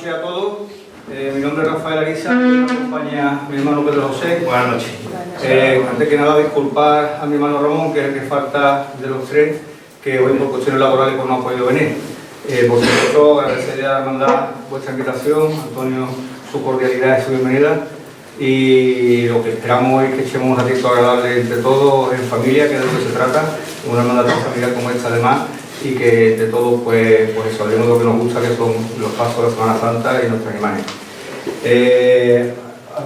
noches a todos. Mi nombre es Rafael Ariza y me acompaña mi hermano Pedro José. Buenas noches. Antes que nada, disculpar a mi hermano Ramón, que es el que falta de los tres, que hoy por cuestiones laborales pues, no ha podido venir. Por supuesto, agradecerle a la hermandad vuestra invitación, Antonio, su cordialidad y su bienvenida. Y lo que esperamos es que echemos un ratito agradable entre todos, en familia, que es de lo que se trata, una hermandad tan familiar como esta además, y que entre todos pues eso, hablemos de lo que nos gusta, que son los pasos de la Semana Santa y nuestras imágenes.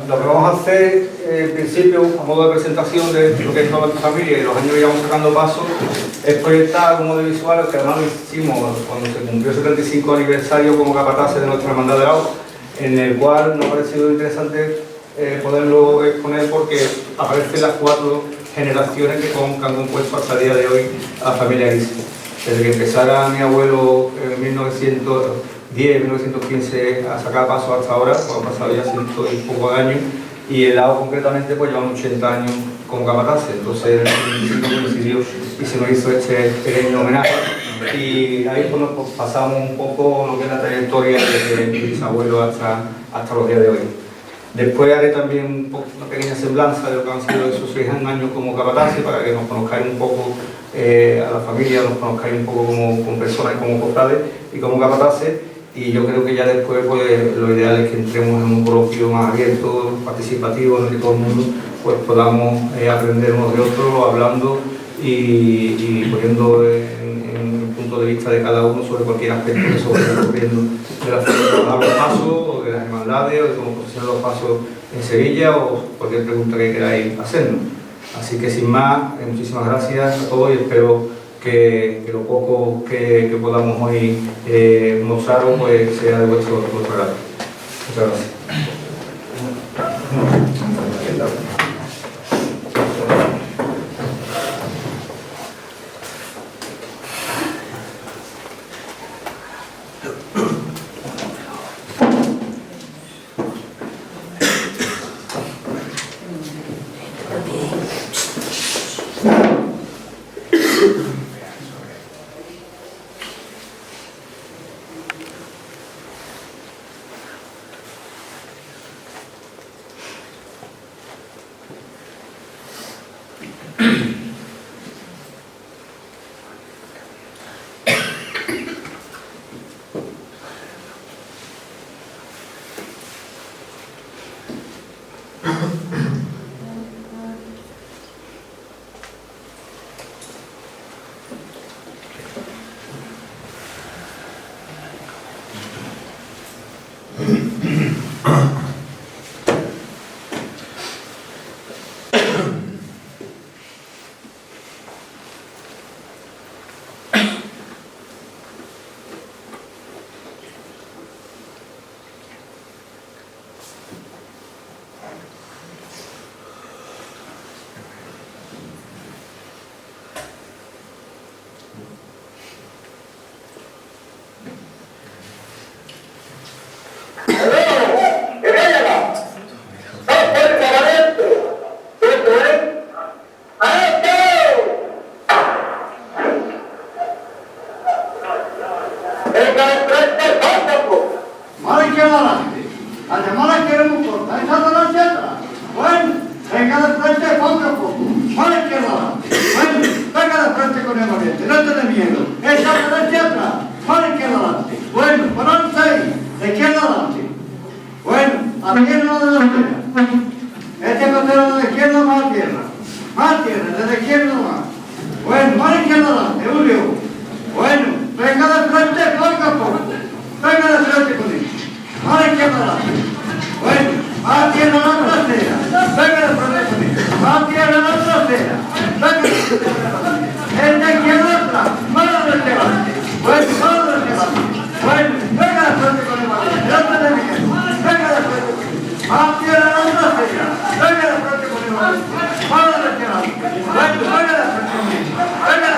Lo que vamos a hacer, en principio, a modo de presentación de lo que es toda nuestra familia y los años que llevamos sacando pasos, es proyectar un audiovisual que además lo hicimos cuando se cumplió el 75 aniversario como capataces de nuestra hermandad de Lao, en el cual nos ha parecido interesante poderlo exponer porque aparecen las 4 generaciones que han compuesto hasta el día de hoy a la familia Ariza. Desde que empezara mi abuelo en 1910, 1915 a sacar pasos hasta ahora, pues han pasado ya 100 y poco de años, y el Lao concretamente pues llevan 80 años como capataces. Entonces el 25 coincidió y se nos hizo este pequeño homenaje, y ahí pues, nos pasamos un poco lo que es la trayectoria de mi bisabuelo hasta los días de hoy. Después haré también una pequeña semblanza de lo que han sido esos 6 años como capataces, para que nos conozcáis un poco a la familia, nos conozcáis un poco como personas, como cofrades y como capataces. Y yo creo que ya después pues, lo ideal es que entremos en un coloquio más abierto, participativo, en el que todo el mundo pues, podamos aprender unos de otros, hablando y poniendo en el punto de vista de cada uno sobre cualquier aspecto que se vaya ocurriendo de la forma de los pasos, o de las hermandades, o de cómo posicionar los pasos en Sevilla, o cualquier pregunta que queráis hacernos. Así que sin más, muchísimas gracias a todos y espero que lo poco que podamos hoy mostraros pues, sea de vuestro agrado. Muchas gracias. Venga,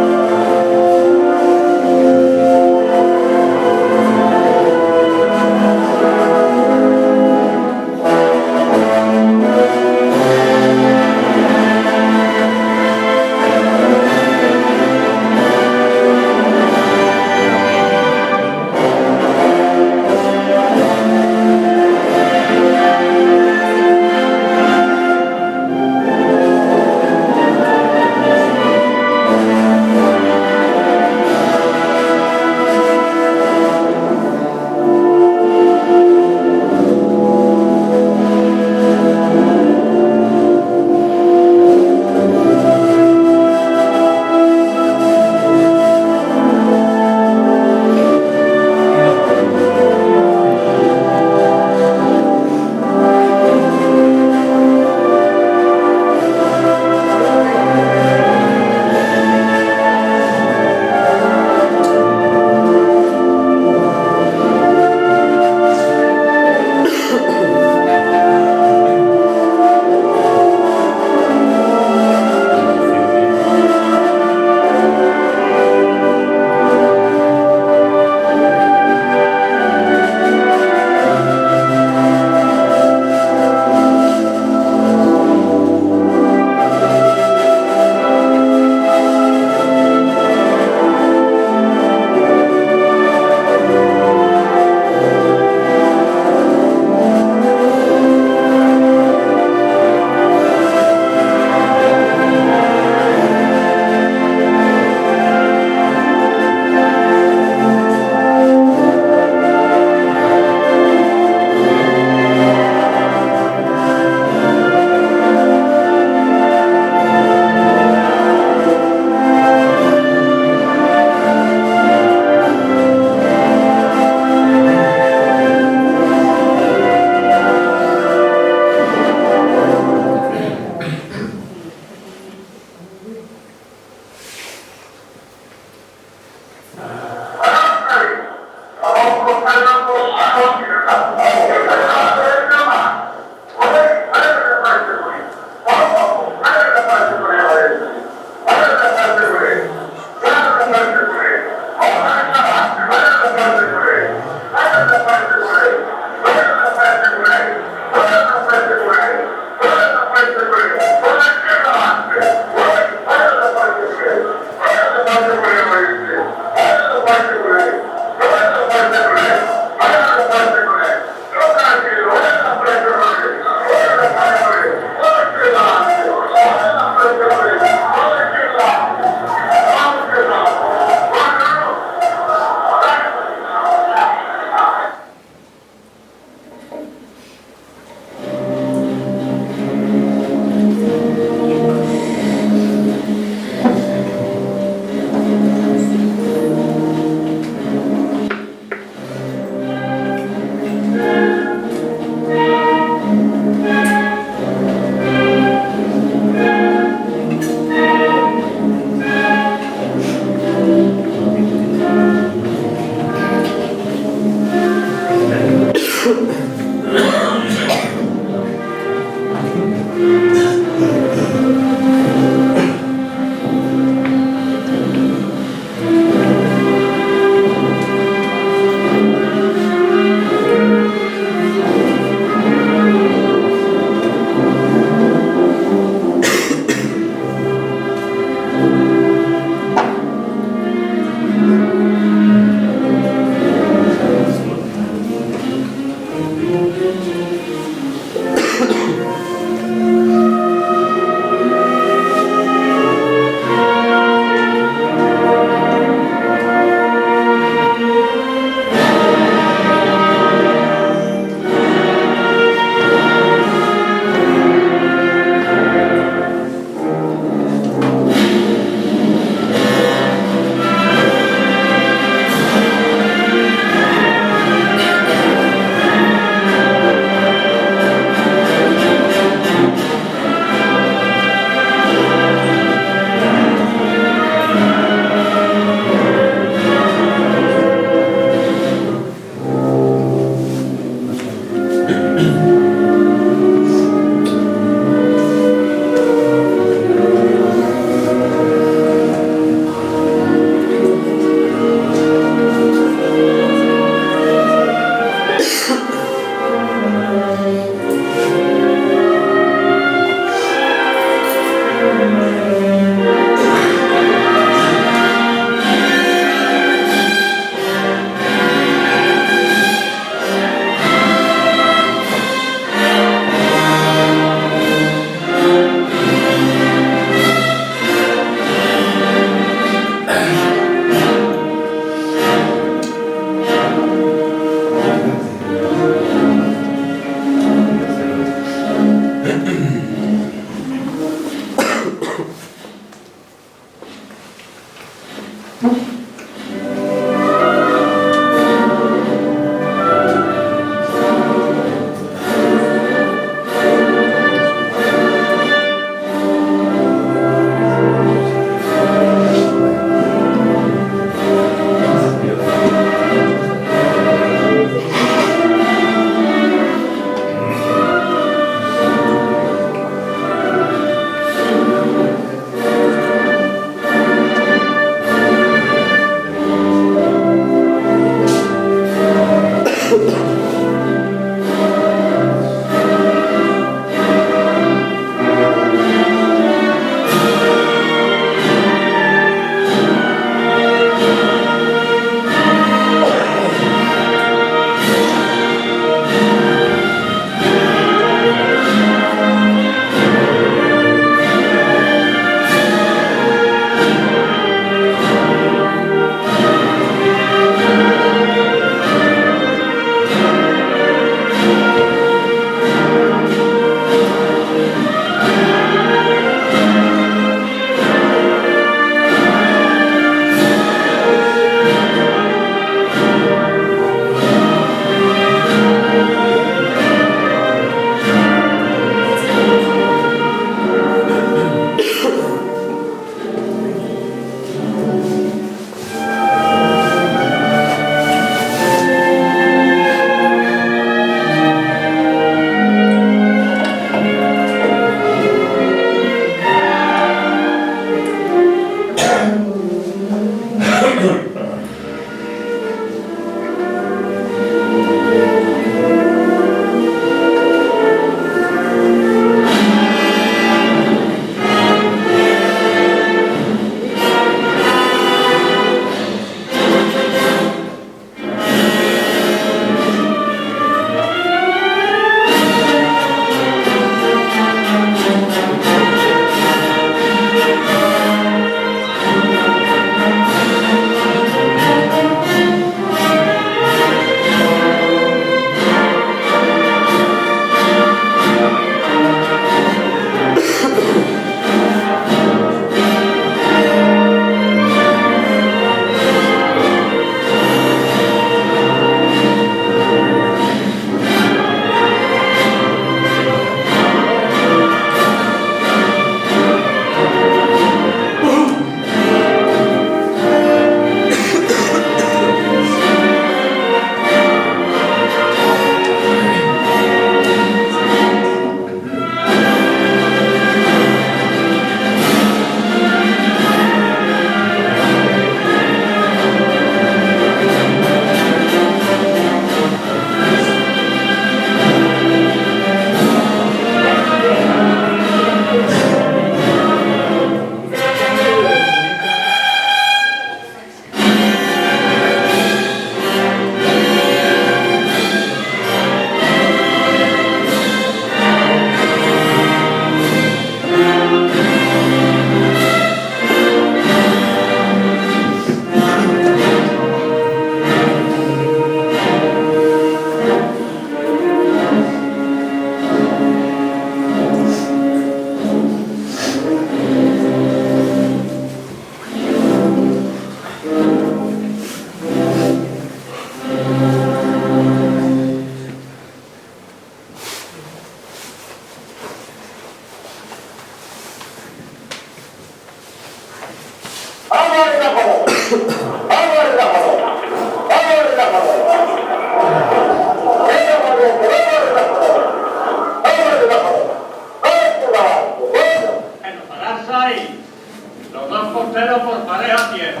Los dos costeros por pareja a tierra.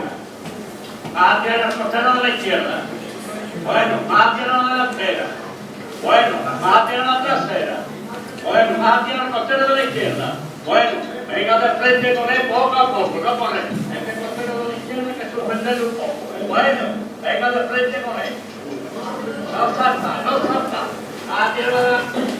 Hacia los costeros de la izquierda. Bueno, más hacia la delantera. Bueno, más hacia la trasera. Bueno, más hacia los costeros de la izquierda. Bueno, venga de frente con él poco a poco, no con él. Este costero de la izquierda hay que suspenderlo un poco. Bueno, venga de frente con él. No salta, no salta. Hacia la delantera.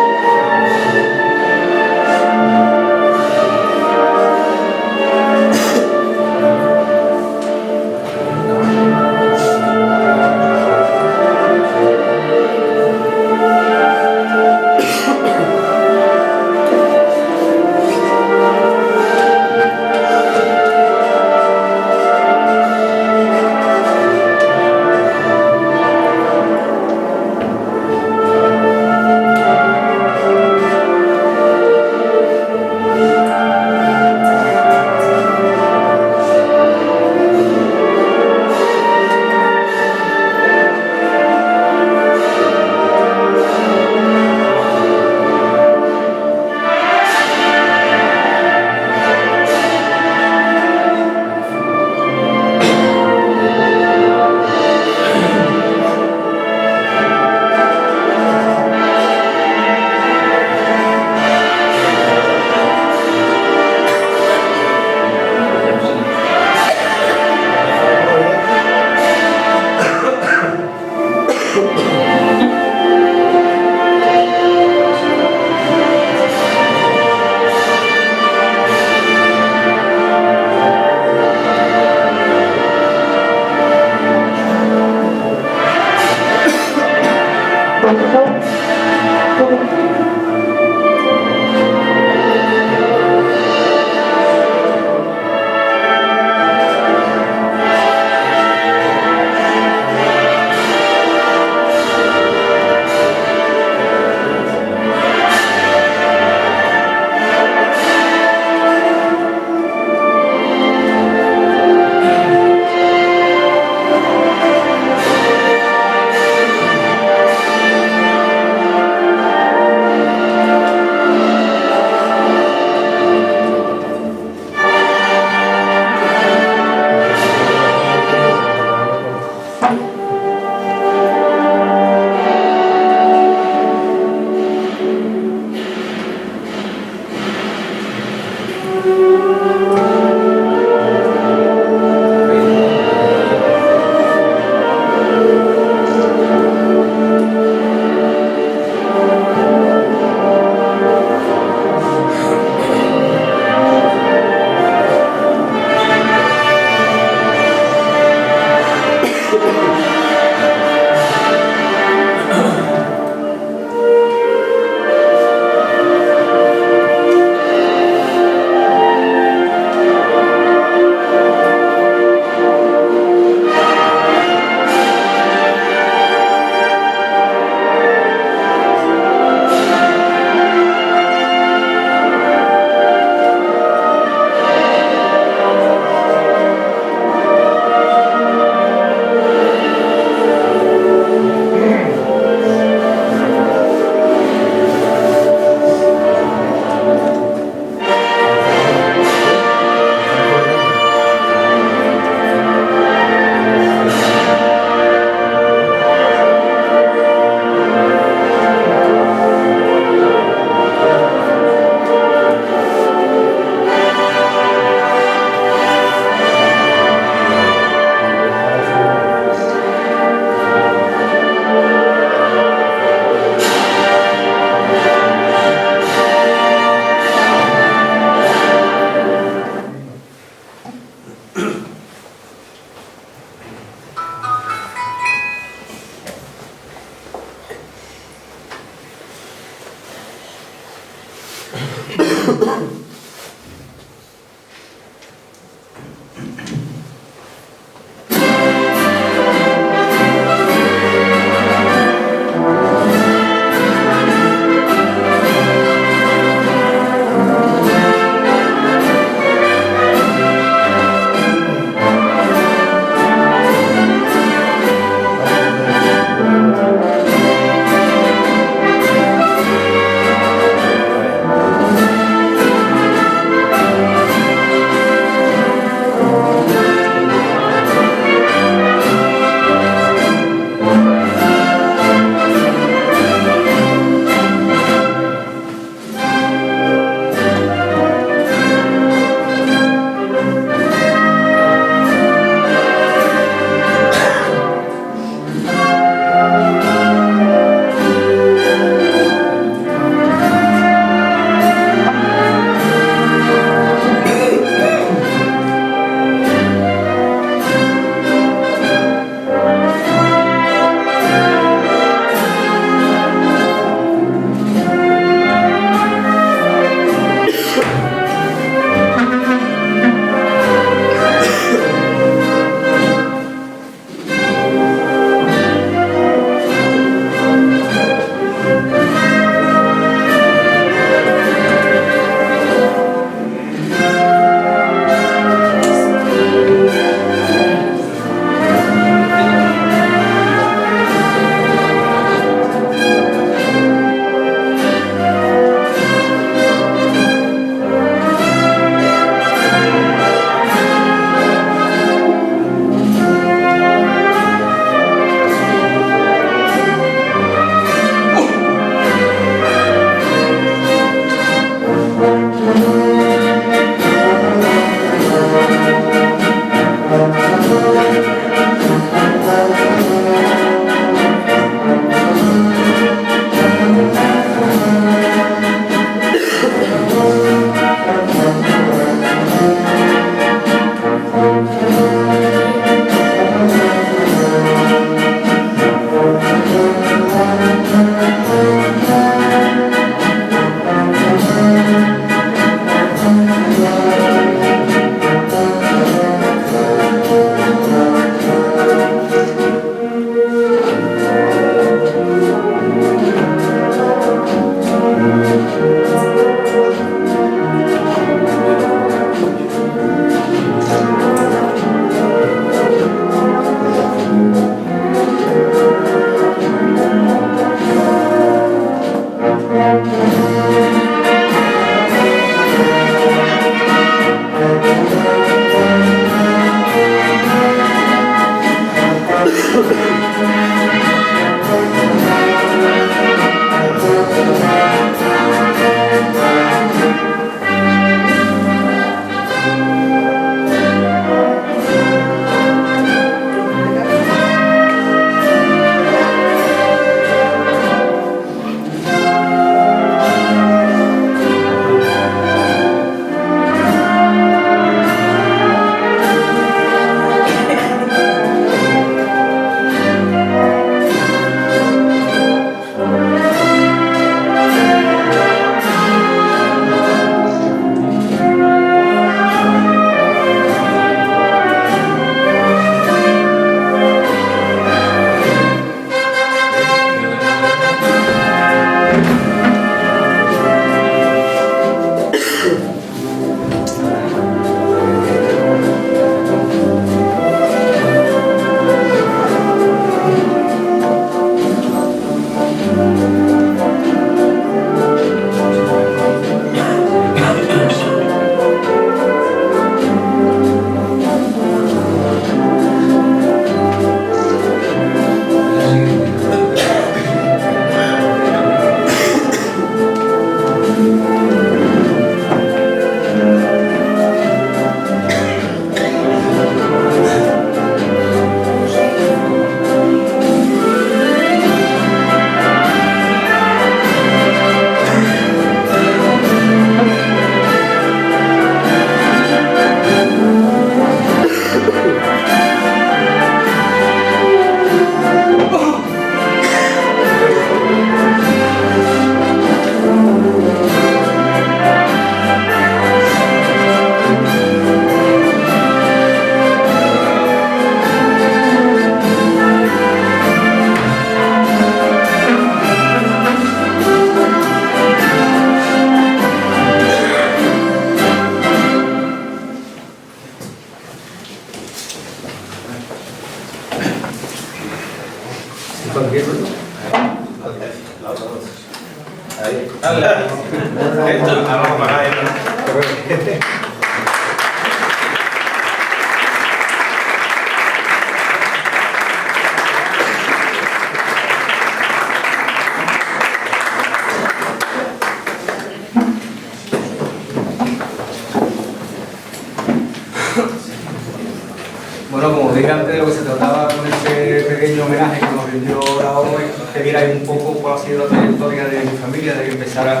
Bueno, como dije antes, de lo que se trataba con este pequeño homenaje que nos rindió la ONU, que vierais un poco cuál ha sido la trayectoria de mi familia, de que empezara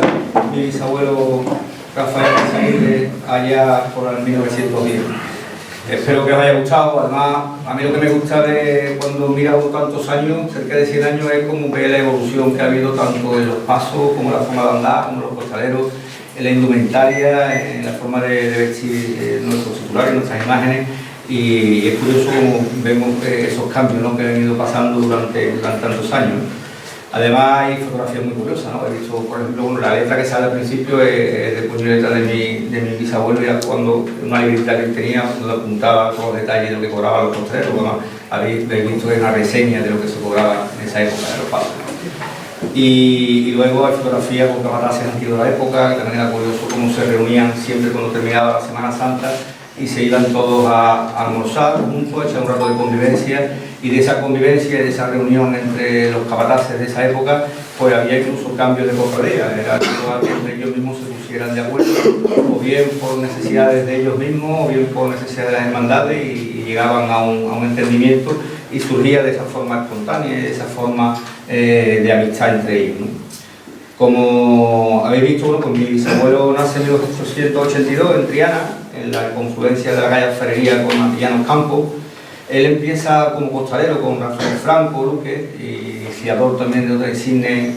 mi bisabuelo Rafael Aguirre allá por el 1910. Espero que os haya gustado. Además, a mí lo que me gusta de cuando miro tantos años, cerca de 100 años, es como ver la evolución que ha habido tanto en los pasos, como la forma de andar, como los costaleros, en la indumentaria, en la forma de vestir nuestros titulares, nuestras imágenes. Y es curioso como vemos esos cambios, ¿no?, que han ido pasando durante tantos años. Además hay fotografías muy curiosas, ¿no? He visto, por ejemplo, bueno, la letra que sale al principio es de puño y letra de mi bisabuelo, ya cuando una libreta que él tenía, donde apuntaba todos los detalles de lo que cobraban los postreros. Bueno, habéis visto que es una reseña de lo que se cobraba en esa época de los pasos. Y luego hay fotografías con capataces antiguos de la época, que también era curioso cómo se reunían siempre cuando terminaba la Semana Santa y se iban todos a almorzar juntos, a echar un rato de convivencia, y de esa convivencia y de esa reunión entre los capataces de esa época, pues había incluso cambios de cofradía, era que ellos mismos se pusieran de acuerdo, o bien por necesidades de ellos mismos, o bien por necesidades de las hermandades, y llegaban a un entendimiento, y surgía de esa forma espontánea, de esa forma de amistad entre ellos, ¿no? Como habéis visto, bueno, pues mi bisabuelo nace en 1882 en Triana, en la confluencia de la calle Alfarería con Antillanos Campos. Él empieza como costalero con Rafael Franco, Luque, y fiador también de otra insigne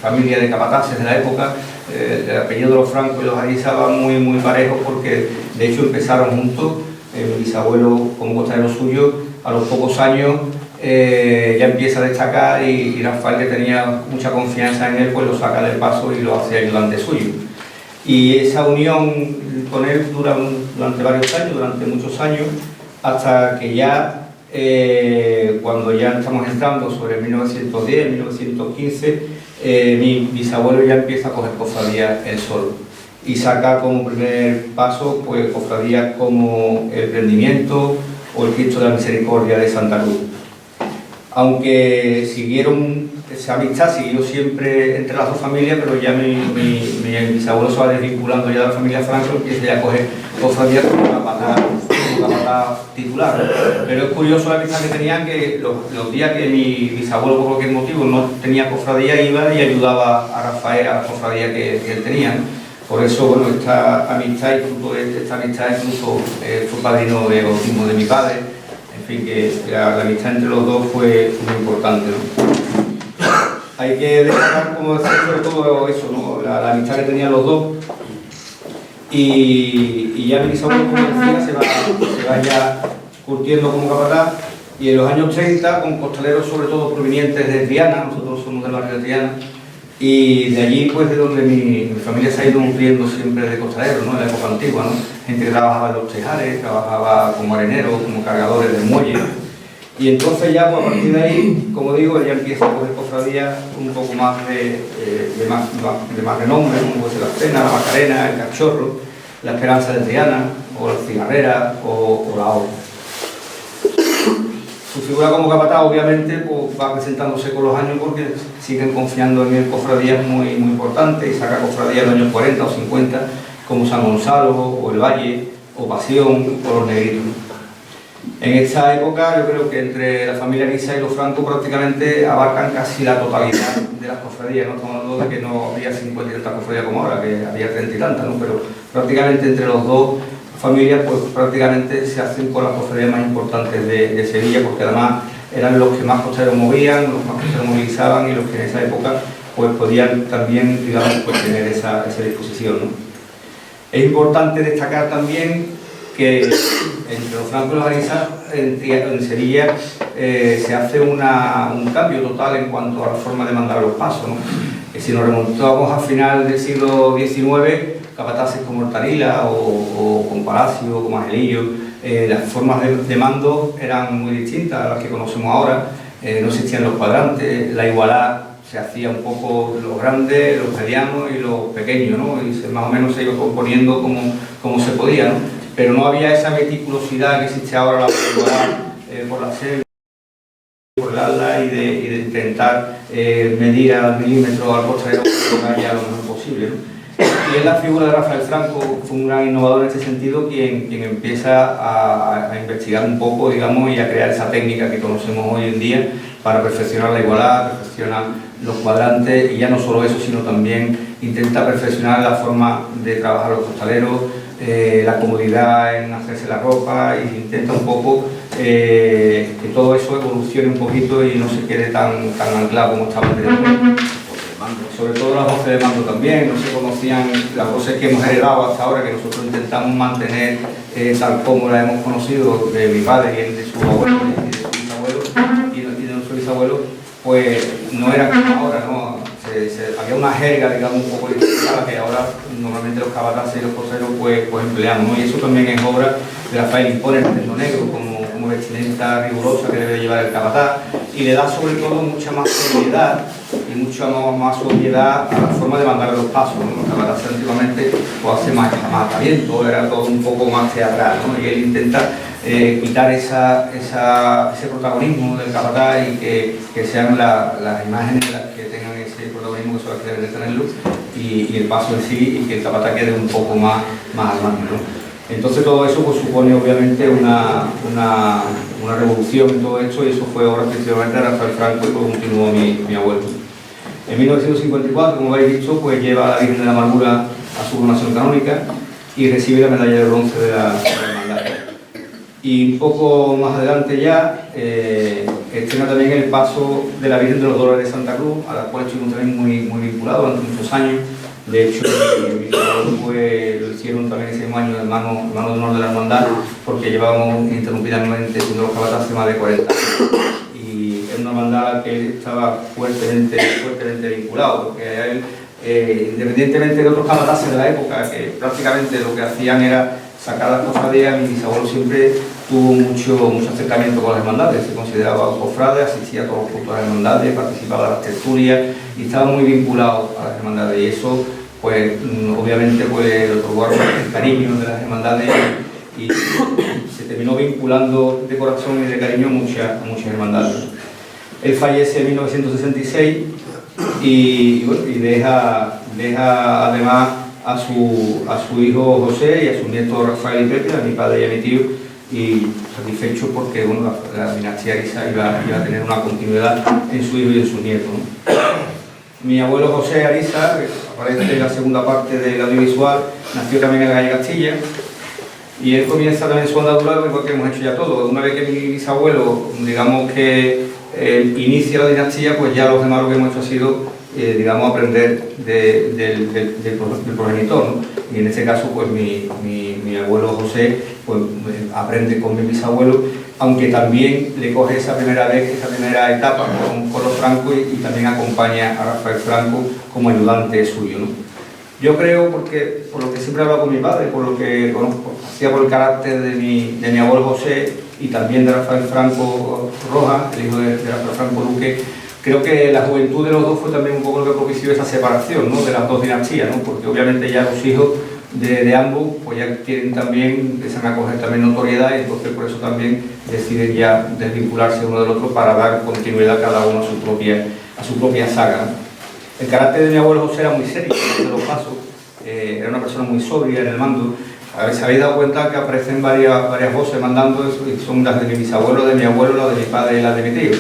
familia de capataces de la época. El apellido de los Franco y los Ariza van muy parejos, porque de hecho empezaron juntos. Mi bisabuelo como costalero suyo, a los pocos años ya empieza a destacar, y Rafael, que tenía mucha confianza en él, pues lo saca del paso y lo hace ayudante suyo. Y esa unión con él dura durante varios años, durante muchos años, hasta que ya, cuando ya estamos entrando sobre 1910, 1915, mi bisabuelo ya empieza a coger cofradías él solo. Y saca como primer paso, pues, cofradías como el Prendimiento o el Cristo de la Misericordia de Santa Cruz. aunque siguieron, esa amistad siguió siempre entre las dos familias, pero ya mi bisabuelo se va desvinculando ya de la familia Franco, empieza ya a coger cofradías como capataz titular. Pero es curioso la amistad que tenían, que los días que mi bisabuelo por cualquier motivo no tenía cofradía, iba y ayudaba a Rafael a la cofradía que él tenía, ¿no? Por eso, bueno, esta amistad, incluso fue padrino de bautismo de mi padre. En fin, que la amistad entre los dos fue muy importante, ¿no? Hay que destacar, como decía, sobre todo eso, ¿no? La amistad que tenían los dos. Y ya mi bisabuelo, como decía, se va ya curtiendo como capataz. Y en los años 30, con costaleros sobre todo provenientes de Triana, nosotros somos del barrio de Triana, y de allí, pues, de donde mi familia se ha ido nutriendo siempre de costaleros, ¿no? En la época antigua, ¿no? Gente que trabajaba en los tejares, trabajaba como areneros, como cargadores de muelle. Y entonces ya, pues, a partir de ahí, como digo, ya empieza a coger cofradías un poco más de más renombre, como puede ser la Cena, la Macarena, el Cachorro, la Esperanza de Triana, o la Cigarrera, o la Orden. Su figura como capataz, obviamente, pues, va presentándose con los años porque siguen confiando en él cofradías muy importantes y saca cofradías en los años 40 o 50, como San Gonzalo, o el Valle, o Pasión, o los Negritos. En esta época, yo creo que entre la familia Guisa y los Franco prácticamente abarcan casi la totalidad de las cofradías. No estamos hablando de que no había 50 y tantas cofradías como ahora, que había 30 y tantas, ¿no? Pero prácticamente entre los dos familias, pues prácticamente se hacen con las cofradías más importantes de Sevilla, porque además eran los que más costaleros movían, los más costaleros movilizaban y los que en esa época pues podían también, digamos, pues, tener esa disposición, ¿no? Es importante destacar también que entre los Franco y los Ariza, en Sevilla, se hace un cambio total en cuanto a la forma de mandar los pasos, ¿no? Si nos remontamos a final del siglo XIX, capataces como Hortalila o con Palacio o como Angelillo, las formas de mando eran muy distintas a las que conocemos ahora. No existían los cuadrantes, la igualdad se hacía un poco los grandes, los medianos y los pequeños, ¿no? Y más o menos se iba componiendo como se podía, ¿no? Pero no había esa meticulosidad que existe ahora la igualdad por la selva, por el ala y de intentar medir al milímetro al costalero que vaya lo mejor posible, ¿no? Y es la figura de Rafael Franco, fue un gran innovador en este sentido, quien empieza a investigar un poco, digamos, y a crear esa técnica que conocemos hoy en día para perfeccionar la igualdad, perfeccionar los cuadrantes, y ya no solo eso, sino también intenta perfeccionar la forma de trabajar los costaleros, la comodidad en hacerse la ropa, y intenta un poco que todo eso evolucione un poquito y no se quede tan anclado como estaba anteriormente. Sobre todo las voces de mando también, no se conocían las voces que hemos heredado hasta ahora, que nosotros intentamos mantener tal como las hemos conocido de mi padre y de su abuelo y de su bisabuelo y de nuestro bisabuelo, pues no era como ahora, ¿no? Había una jerga, digamos, un poco distinta que ahora normalmente los capataces y los costaleros pues empleamos, ¿no? Y eso también es obra de Rafael. Impone el terno negro como vestimenta rigurosa que debe llevar el capataz, y le da sobre todo mucha más seriedad y mucha más obviedad a la forma de mandar los pasos, ¿no? Los capataces antiguamente pues hace más atamiento, era todo un poco más teatral, ¿no? Y él intenta quitar ese protagonismo del capataz y que sean las imágenes las que tengan ese protagonismo que son las que deben de tenerlo, y el paso en sí, y que el capataz quede un poco más al margen, ¿no? Entonces todo eso pues supone obviamente una revolución en todo esto, y eso fue obra principalmente de Rafael Franco, y pues continuó mi abuelo. En 1954, como habéis visto, pues lleva a la Virgen de la Amargura a su coronación canónica y recibe la medalla de bronce de la hermandad. Y un poco más adelante ya estrena también el paso de la Virgen de los Dolores de Santa Cruz, a la cual estuvimos también muy vinculados durante muchos años. De hecho, lo hicieron también ese mismo año hermano de honor de la hermandad, porque llevábamos ininterrumpidamente siendo los capataces más de 40 años. Y es una hermandad que él estaba fuertemente vinculado, porque a él, independientemente de otros capataces de la época, que prácticamente lo que hacían era sacar las cofradías, mi bisabuelo siempre tuvo mucho acercamiento con las hermandades, se consideraba cofrade, asistía a todos los cultos de las hermandades, participaba de las tertulias y estaba muy vinculado a las hermandades, y eso pues obviamente pues le otorgó el cariño de las hermandades, y se terminó vinculando de corazón y de cariño a muchas hermandades. Él fallece en 1966 y deja además a su hijo José y a su nieto Rafael y Pepe, a mi padre y a mi tío, y satisfecho porque bueno, la dinastía Ariza iba a tener una continuidad en su hijo y en su nieto, ¿no? Mi abuelo José Ariza, que aparece en la segunda parte del audiovisual, nació también en la calle Castilla, y él comienza también su andadura, igual que hemos hecho ya todo. Una vez que mi bisabuelo, digamos que inicia la dinastía, pues ya los demás lo que hemos hecho ha sido, digamos, aprender del progenitor, ¿no? Y en este caso, pues mi abuelo José, pues aprende con mi bisabuelo, aunque también le coge esa primera etapa con los Franco y también acompaña a Rafael Franco como ayudante suyo, ¿no? Yo creo, porque por lo que siempre he hablado con mi padre, por lo que conozco, hacía por el carácter de mi abuelo José y también de Rafael Franco Rojas, el hijo de Rafael Franco Luque, creo que la juventud de los dos fue también un poco lo que propició esa separación, ¿no?, de las dos dinastías, ¿no? Porque obviamente ya los hijos de ambos pues ya tienen también, empiezan a coger también notoriedad, y entonces por eso también deciden ya desvincularse uno del otro para dar continuidad cada uno a su propia saga, ¿no? El carácter de mi abuelo José era muy serio, de los pasos, era una persona muy sobria en el mando. A ver, se habéis dado cuenta que aparecen varias voces mandando, y son las de mi bisabuelo, de mi abuelo, las de mi padre y las de mi tío.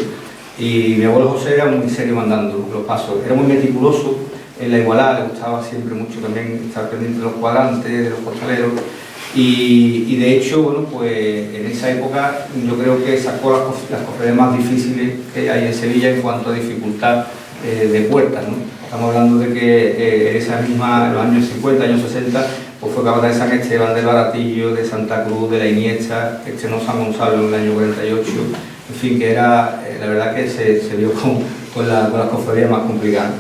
Y mi abuelo José era muy serio mandando los pasos, era muy meticuloso en la igualdad, le gustaba siempre mucho también estar pendiente de los cuadrantes, de los costaleros, y de hecho, bueno, pues en esa época yo creo que sacó las cofradías más difíciles que hay en Sevilla en cuanto a dificultad de puertas, ¿no? Estamos hablando de que en esa misma, en los años 50, años 60, pues fue capataz de San Esteban, del Baratillo, de Santa Cruz, de la Iniesta, estrenó San Gonzalo en el año 48, en fin, que era, la verdad que se vio con las cofradías más complicadas.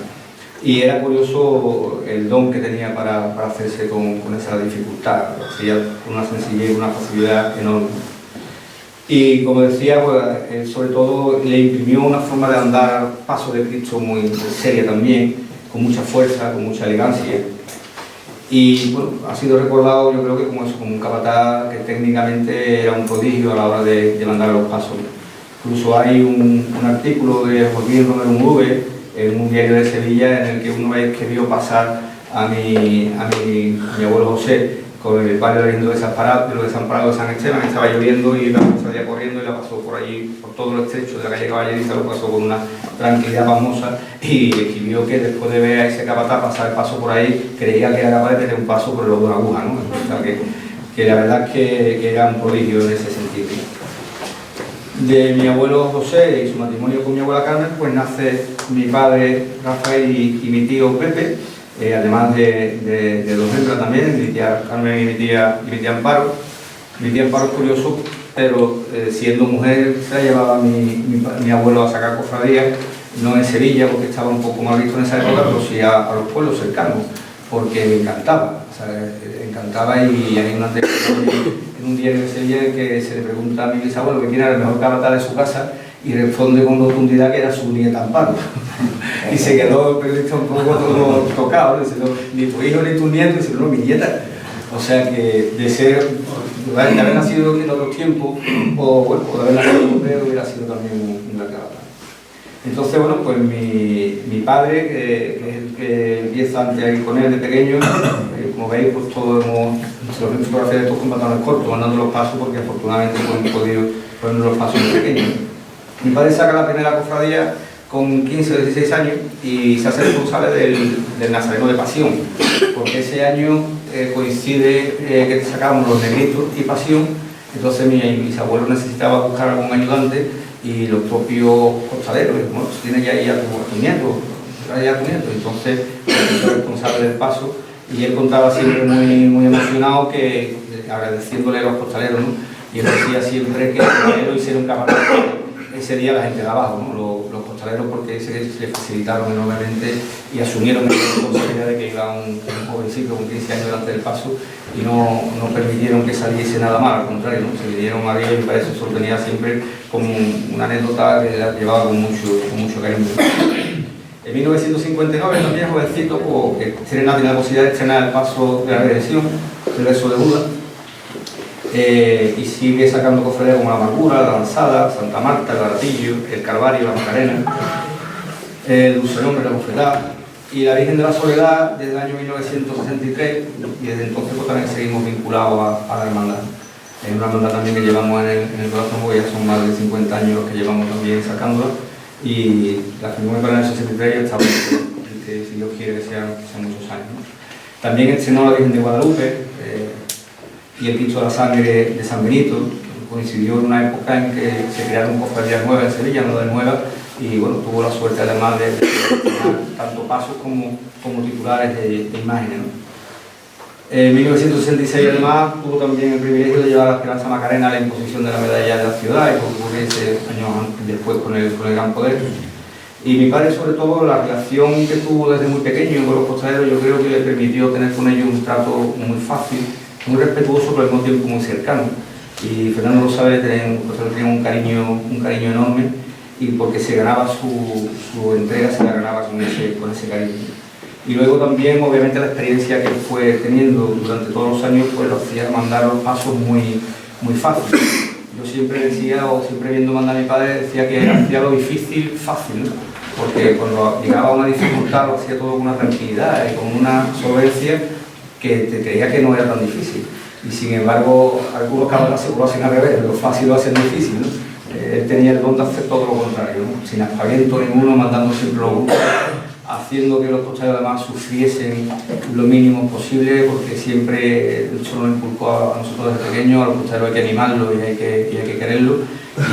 Y era curioso el don que tenía para hacerse con esa dificultad, hacía con una sencillez y una facilidad enorme. Y como decía, pues, sobre todo le imprimió una forma de andar paso de Cristo muy seria también, con mucha fuerza, con mucha elegancia. Y bueno, ha sido recordado, yo creo que como un capataz que técnicamente era un prodigio a la hora de mandar los pasos. Incluso hay un artículo de Joaquín Romero Murube en un diario de Sevilla en el que una vez que vio pasar a mi abuelo José con el barrio de los Desamparados de San Esteban, estaba lloviendo y la salía corriendo y la pasó por allí, por todo el estrecho de la calle Caballeriza, lo pasó con una tranquilidad pasmosa, y escribió que después de ver a ese capataz pasar el paso por ahí, creía que era capaz de tener un paso por el ojo de una aguja, ¿no? O sea, que la verdad es que era un prodigio en ese sentido. De mi abuelo José y su matrimonio con mi abuela Carmen, pues nace mi padre Rafael y mi tío Pepe, además de dos hembras también, mi tía Carmen y mi tía Amparo. Mi tía Amparo es curioso, pero siendo mujer se la llevaba mi abuelo a sacar cofradías, no en Sevilla, porque estaba un poco mal visto en esa época, pero sí a los pueblos cercanos, porque me encantaba, o sea, encantaba. Y hay una en un diario de Sevilla en que se le pregunta a mi bisabuelo que quién era el mejor capataz de su casa, y responde con rotundidad que era su nieta Amparo. Y se quedó el periodista un poco todo tocado, ¿no? Diciendo, ni tu hijo ni tu nieto, dice, no, mi nieta. O sea que de haber nacido en otros tiempos, o bueno, de haber nacido europeo, hubiera sido también un gran capataz. Entonces, bueno, pues mi padre, que es el que empieza antes a ir con él de pequeño, como veis, pues todos hemos fotografiado estos con pantalones cortos, mandando los pasos, porque afortunadamente hemos podido poner los pasos muy pequeños. Mi padre saca la primera cofradía con 15 o 16 años y se hace responsable del Nazareno de Pasión, porque ese año coincide que sacábamos los Negritos y Pasión. Entonces mi bisabuelo necesitaba buscar algún ayudante, y los propios costaleros, bueno, pues tienes ya a tu nieto, entonces fue responsable del paso, y él contaba siempre muy emocionado, que agradeciéndole a los costaleros, ¿no? Y él decía siempre que él lo hicieron capataz ese día la gente de abajo, ¿no? Los costaleros, porque se le facilitaron enormemente y asumieron la responsabilidad de que iba un jovencito con 15 años delante del paso, y no permitieron que saliese nada mal, al contrario, ¿no? Se vinieron a Dios, y para eso se lo tenía siempre como una anécdota que la llevaba con mucho cariño. En 1959, también jovencito, pues, tiene la posibilidad de estrenar el paso de la redención, el verso de Buda. y sigue sacando cofradías como la Amargura, la Lanzada, Santa Marta, el Baratillo, el Calvario, la Macarena, el Dulce Nombre, la Bufetá y la Virgen de la Soledad desde el año 1963, y desde entonces pues, también seguimos vinculados a la hermandad. Es una hermandad también que llevamos en el corazón, porque ya son más de 50 años los que llevamos también sacándola, y la firmó en el 63 y estamos, si Dios quiere que sean muchos años, ¿no? También estrenó la Virgen de Guadalupe y el Cristo de la Sangre de San Benito. Coincidió en una época en que se crearon cofradías nuevas en Sevilla, no de nuevas, y bueno, tuvo la suerte además de tanto pasos como titulares de imágenes, ¿no? En 1966 además tuvo también el privilegio de llevar a la Esperanza Macarena a la imposición de la medalla de la ciudad, y ocurriese años después con el Gran Poder. Y mi padre, sobre todo, la relación que tuvo desde muy pequeño con los costaleros, yo creo que le permitió tener con ellos un trato muy fácil, muy respetuoso, pero al mismo tiempo muy cercano. Y Fernando lo sabe, tenía un cariño enorme, y porque se ganaba su entrega, se la ganaba con ese cariño. Y luego también, obviamente, la experiencia que fue teniendo durante todos los años, pues lo hacía mandar los pasos muy fácil. Yo siempre decía, o siempre viendo mandar a mi padre, decía que hacía lo difícil fácil, ¿no? Porque cuando llegaba una dificultad lo hacía todo con una tranquilidad y con una solvencia que te creía que no era tan difícil. Y sin embargo, algunos cabras lo hacen al revés, lo fácil lo hacen difícil, ¿no? Él tenía el don de hacer todo lo contrario, ¿no? Sin aspaviento ninguno, mandando siempre los grupos, haciendo que los costaleros además sufriesen lo mínimo posible, porque siempre eso nos inculcó a nosotros desde pequeños. A los costaleros hay que animarlos y hay que quererlos,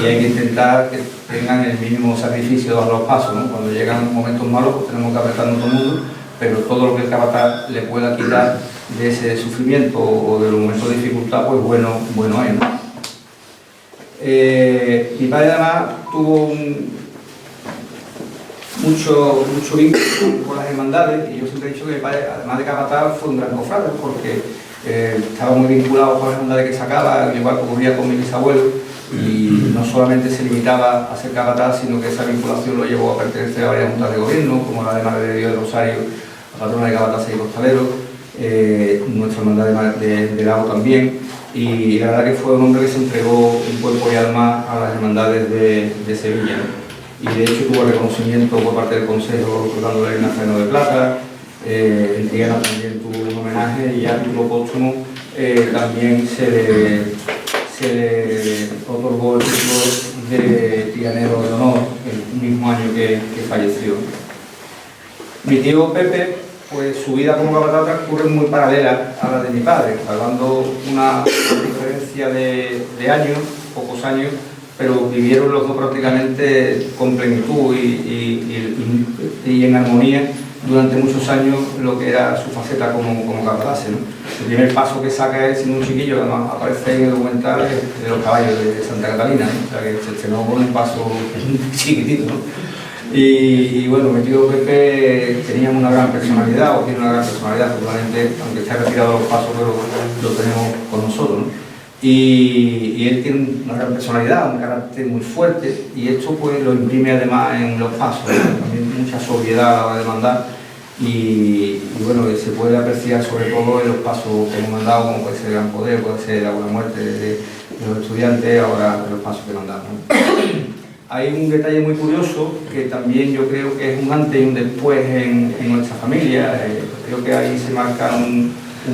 y hay que intentar que tengan el mínimo sacrificio de los pasos, ¿no? Cuando llegan momentos malos, pues tenemos que apretarnos todo el mundo, pero todo lo que el capataz le pueda quitar de ese sufrimiento o de los momentos de dificultad, pues bueno es, ¿no? Mi padre además tuvo mucho vínculo con las hermandades, y yo siempre he dicho que mi padre, además de capataz, fue un gran cofrade, porque estaba muy vinculado con las hermandades que sacaba, igual que ocurría con mi bisabuelo, y no solamente se limitaba a ser capataz, sino que esa vinculación lo llevó a pertenecer a varias juntas de gobierno, como la de Madre de Dios de Rosario, la patrona de capataces y costaleros, nuestra hermandad de Lago también, y la verdad que fue un hombre que se entregó en cuerpo y alma a las hermandades de Sevilla, ¿no? Y de hecho tuvo reconocimiento por parte del Consejo, dándole el Nazareno de Plata. En Triana también tuvo un homenaje, y a título póstumo también se le otorgó el título de Trianero de Honor el mismo año que falleció. Mi tío Pepe, pues su vida como capataz transcurre muy paralela a la de mi padre, salvando una diferencia de años, pocos años, pero vivieron los dos prácticamente con plenitud y en armonía durante muchos años lo que era su faceta como capataz, ¿no? El primer paso que saca él siendo un chiquillo, además aparece en el documental de los caballos de Santa Catalina, ¿no? O sea que se estrenó con un paso chiquitito, ¿no? Y bueno, mi tío Pepe tenía una gran personalidad, o tiene una gran personalidad, seguramente, aunque se ha retirado los pasos, pero lo tenemos con nosotros, ¿no? Y él tiene una gran personalidad, un carácter muy fuerte, y esto pues lo imprime además en los pasos, ¿no? También mucha sobriedad a la hora de mandar, y bueno, se puede apreciar sobre todo en los pasos que hemos mandado, como puede ser el Gran Poder, puede ser la Buena Muerte de los estudiantes, ahora los pasos que mandamos, ¿no? Hay un detalle muy curioso que también yo creo que es un antes y un después en nuestra familia. Creo que ahí se marca un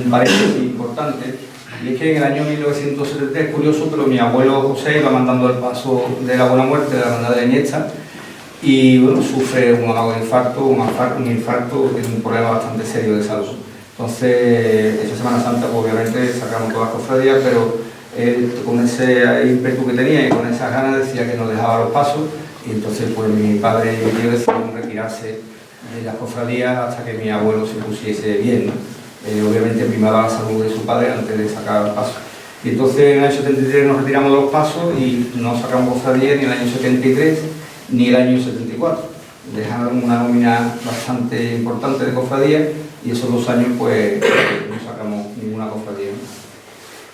paréntesis importante, y es que en el año 1973, curioso, pero mi abuelo José iba mandando el paso de la Buena Muerte de la hermandad de Iniesta, y bueno, sufre un amago de infarto, un infarto, tiene un problema bastante serio de salud. Entonces, esa Semana Santa, pues, obviamente sacamos todas las cofradías, pero él, con ese ímpetu que tenía y con esas ganas, decía que no dejaba los pasos, y entonces pues mi padre y mi tío decidieron retirarse de las cofradías hasta que mi abuelo se pusiese bien, ¿no? Obviamente primaba la salud de su padre antes de sacar el paso. Y entonces en el año 73 nos retiramos de los pasos y no sacamos cofradías ni el año 73 ni el año 74. Dejaron una nómina bastante importante de cofradías, y esos 2 años pues no sacamos ninguna cofradía, ¿no?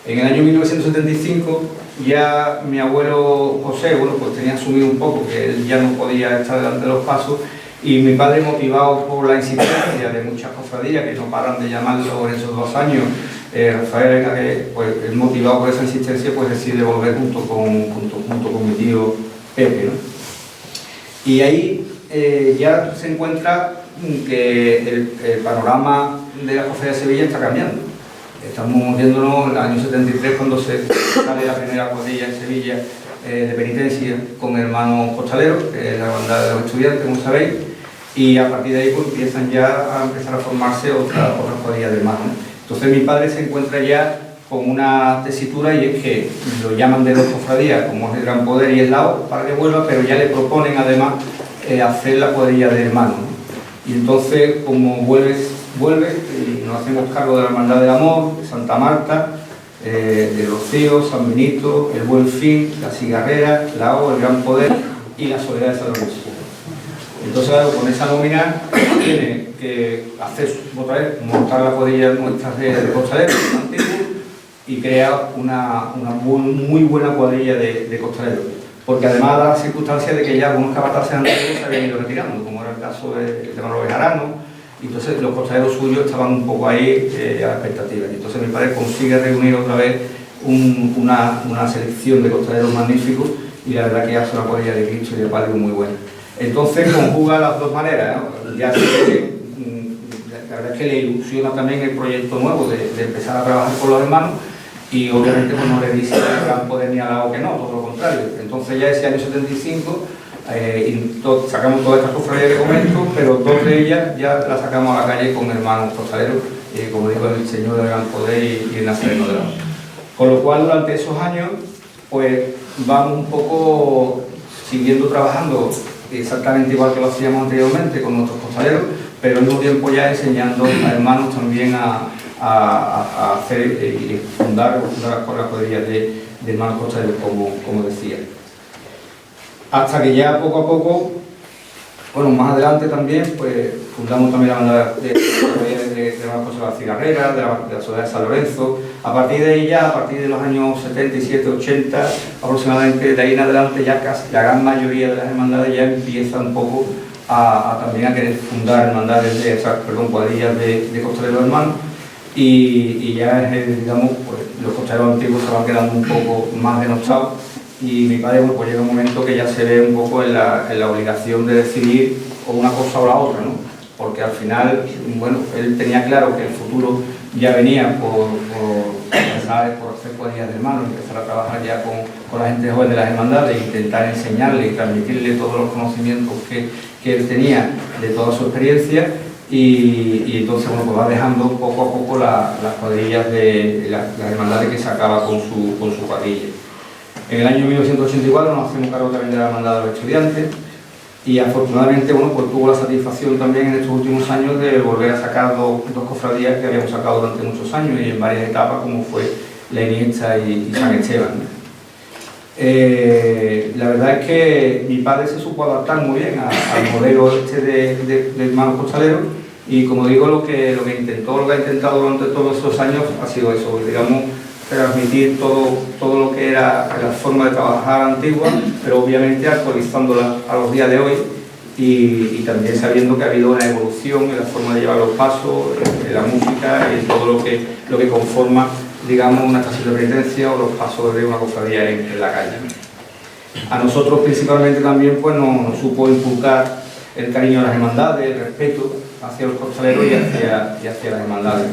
En el año 1975 ya mi abuelo José, bueno, pues tenía asumido un poco que él ya no podía estar delante de los pasos, y mi padre, motivado por la insistencia de muchas cofradías que no paran de llamarlo en esos 2 años, Rafael, venga, que pues, es motivado por esa insistencia, pues decide volver junto con mi tío Pepe, ¿no? Y ahí ya se encuentra que el panorama de la Cofradía de Sevilla está cambiando. Estamos viéndonos en el año 73 cuando se sale la primera cuadrilla en Sevilla de penitencia con hermanos costaleros, que es la hermandad de los estudiantes, como sabéis, y a partir de ahí pues, empiezan ya a empezar a formarse otras cuadrillas de hermanos. Entonces mi padre se encuentra ya con una tesitura y es que lo llaman de dos cofradías, como es el Gran Poder y el Lao, para que vuelva, pero ya le proponen además hacer la cuadrilla de hermanos, ¿no? Y entonces, como vuelve y nos hacemos cargo de la Hermandad del Amor, de Santa Marta, de Rocío, San Benito, el Buen Fin, la Cigarrera, Lao, el Gran Poder y la Soledad de San Lorenzo. Entonces, con esa nómina tiene que hacer otra vez, montar la cuadrilla nuestra de costaleros antiguos y crea una muy buena cuadrilla de costaleros. Porque además da la circunstancia de que ya algunos capataces antiguos se habían ido retirando, como era el caso de Manolo Bejarano, y entonces los costaleros suyos estaban un poco ahí a la expectativa. Y entonces mi padre consigue reunir otra vez una selección de costaleros magníficos y la verdad que hace una cuadrilla de Cristo y de Palio muy buena. Entonces conjuga las dos maneras, ¿no? Ya la verdad es que le ilusiona también el proyecto nuevo de empezar a trabajar con los hermanos. Y obviamente pues, no le dice al Gran Poder ni al Lao que no, todo lo contrario. Entonces ya ese año 75 sacamos todas estas cofradías que comento, pero dos de ellas ya las sacamos a la calle con hermanos costaleros, como digo, el Señor del Gran Poder y el Nazareno del Lao. Con lo cual durante esos años pues vamos un poco siguiendo trabajando exactamente igual que lo hacíamos anteriormente con nuestros costaleros, pero al mismo tiempo ya enseñando a hermanos también a hacer y fundar las cuadrillas de hermanos costaleros, como decía. Hasta que ya poco a poco, bueno, más adelante también, pues fundamos también la banda de hermanos costaleros de la Cigarrera, de la Soledad de San Lorenzo. A partir de ahí ya, a partir de los años 77, 80, aproximadamente, de ahí en adelante ya casi la gran mayoría de las hermandades ya empieza un poco también a querer fundar hermandades cuadrillas de costaleros hermanos. Y ya, digamos, pues, los costaleros antiguos se van quedando un poco más denostados y mi padre pues llega un momento que ya se ve un poco en la obligación de decidir o una cosa o la otra, ¿no? Porque al final, bueno, él tenía claro que el futuro ya venía por hacer cuadrillas de hermanos, empezar a trabajar ya con la gente joven de las hermandades e intentar enseñarle y transmitirle todos los conocimientos que él tenía de toda su experiencia. Y entonces bueno, pues va dejando poco a poco las cuadrillas de las hermandades que sacaba con su cuadrilla. En el año 1984 nos hacemos cargo también de la hermandad de los estudiantes y afortunadamente bueno, pues tuvo la satisfacción también en estos últimos años de volver a sacar dos cofradías que habíamos sacado durante muchos años y en varias etapas, como fue la Iniesta y San Esteban. La verdad es que mi padre se supo adaptar muy bien al modelo este de hermanos costaleros y como digo, lo que ha intentado durante todos esos años ha sido eso, digamos, transmitir todo lo que era la forma de trabajar antigua, pero obviamente actualizándola a los días de hoy y también sabiendo que ha habido una evolución en la forma de llevar los pasos, en la música y todo lo que conforma, digamos, una estación de penitencia o los pasos de una cofradía en la calle. A nosotros principalmente también pues, nos supo inculcar el cariño a las hermandades, el respeto hacia los costaleros y hacia las hermandades.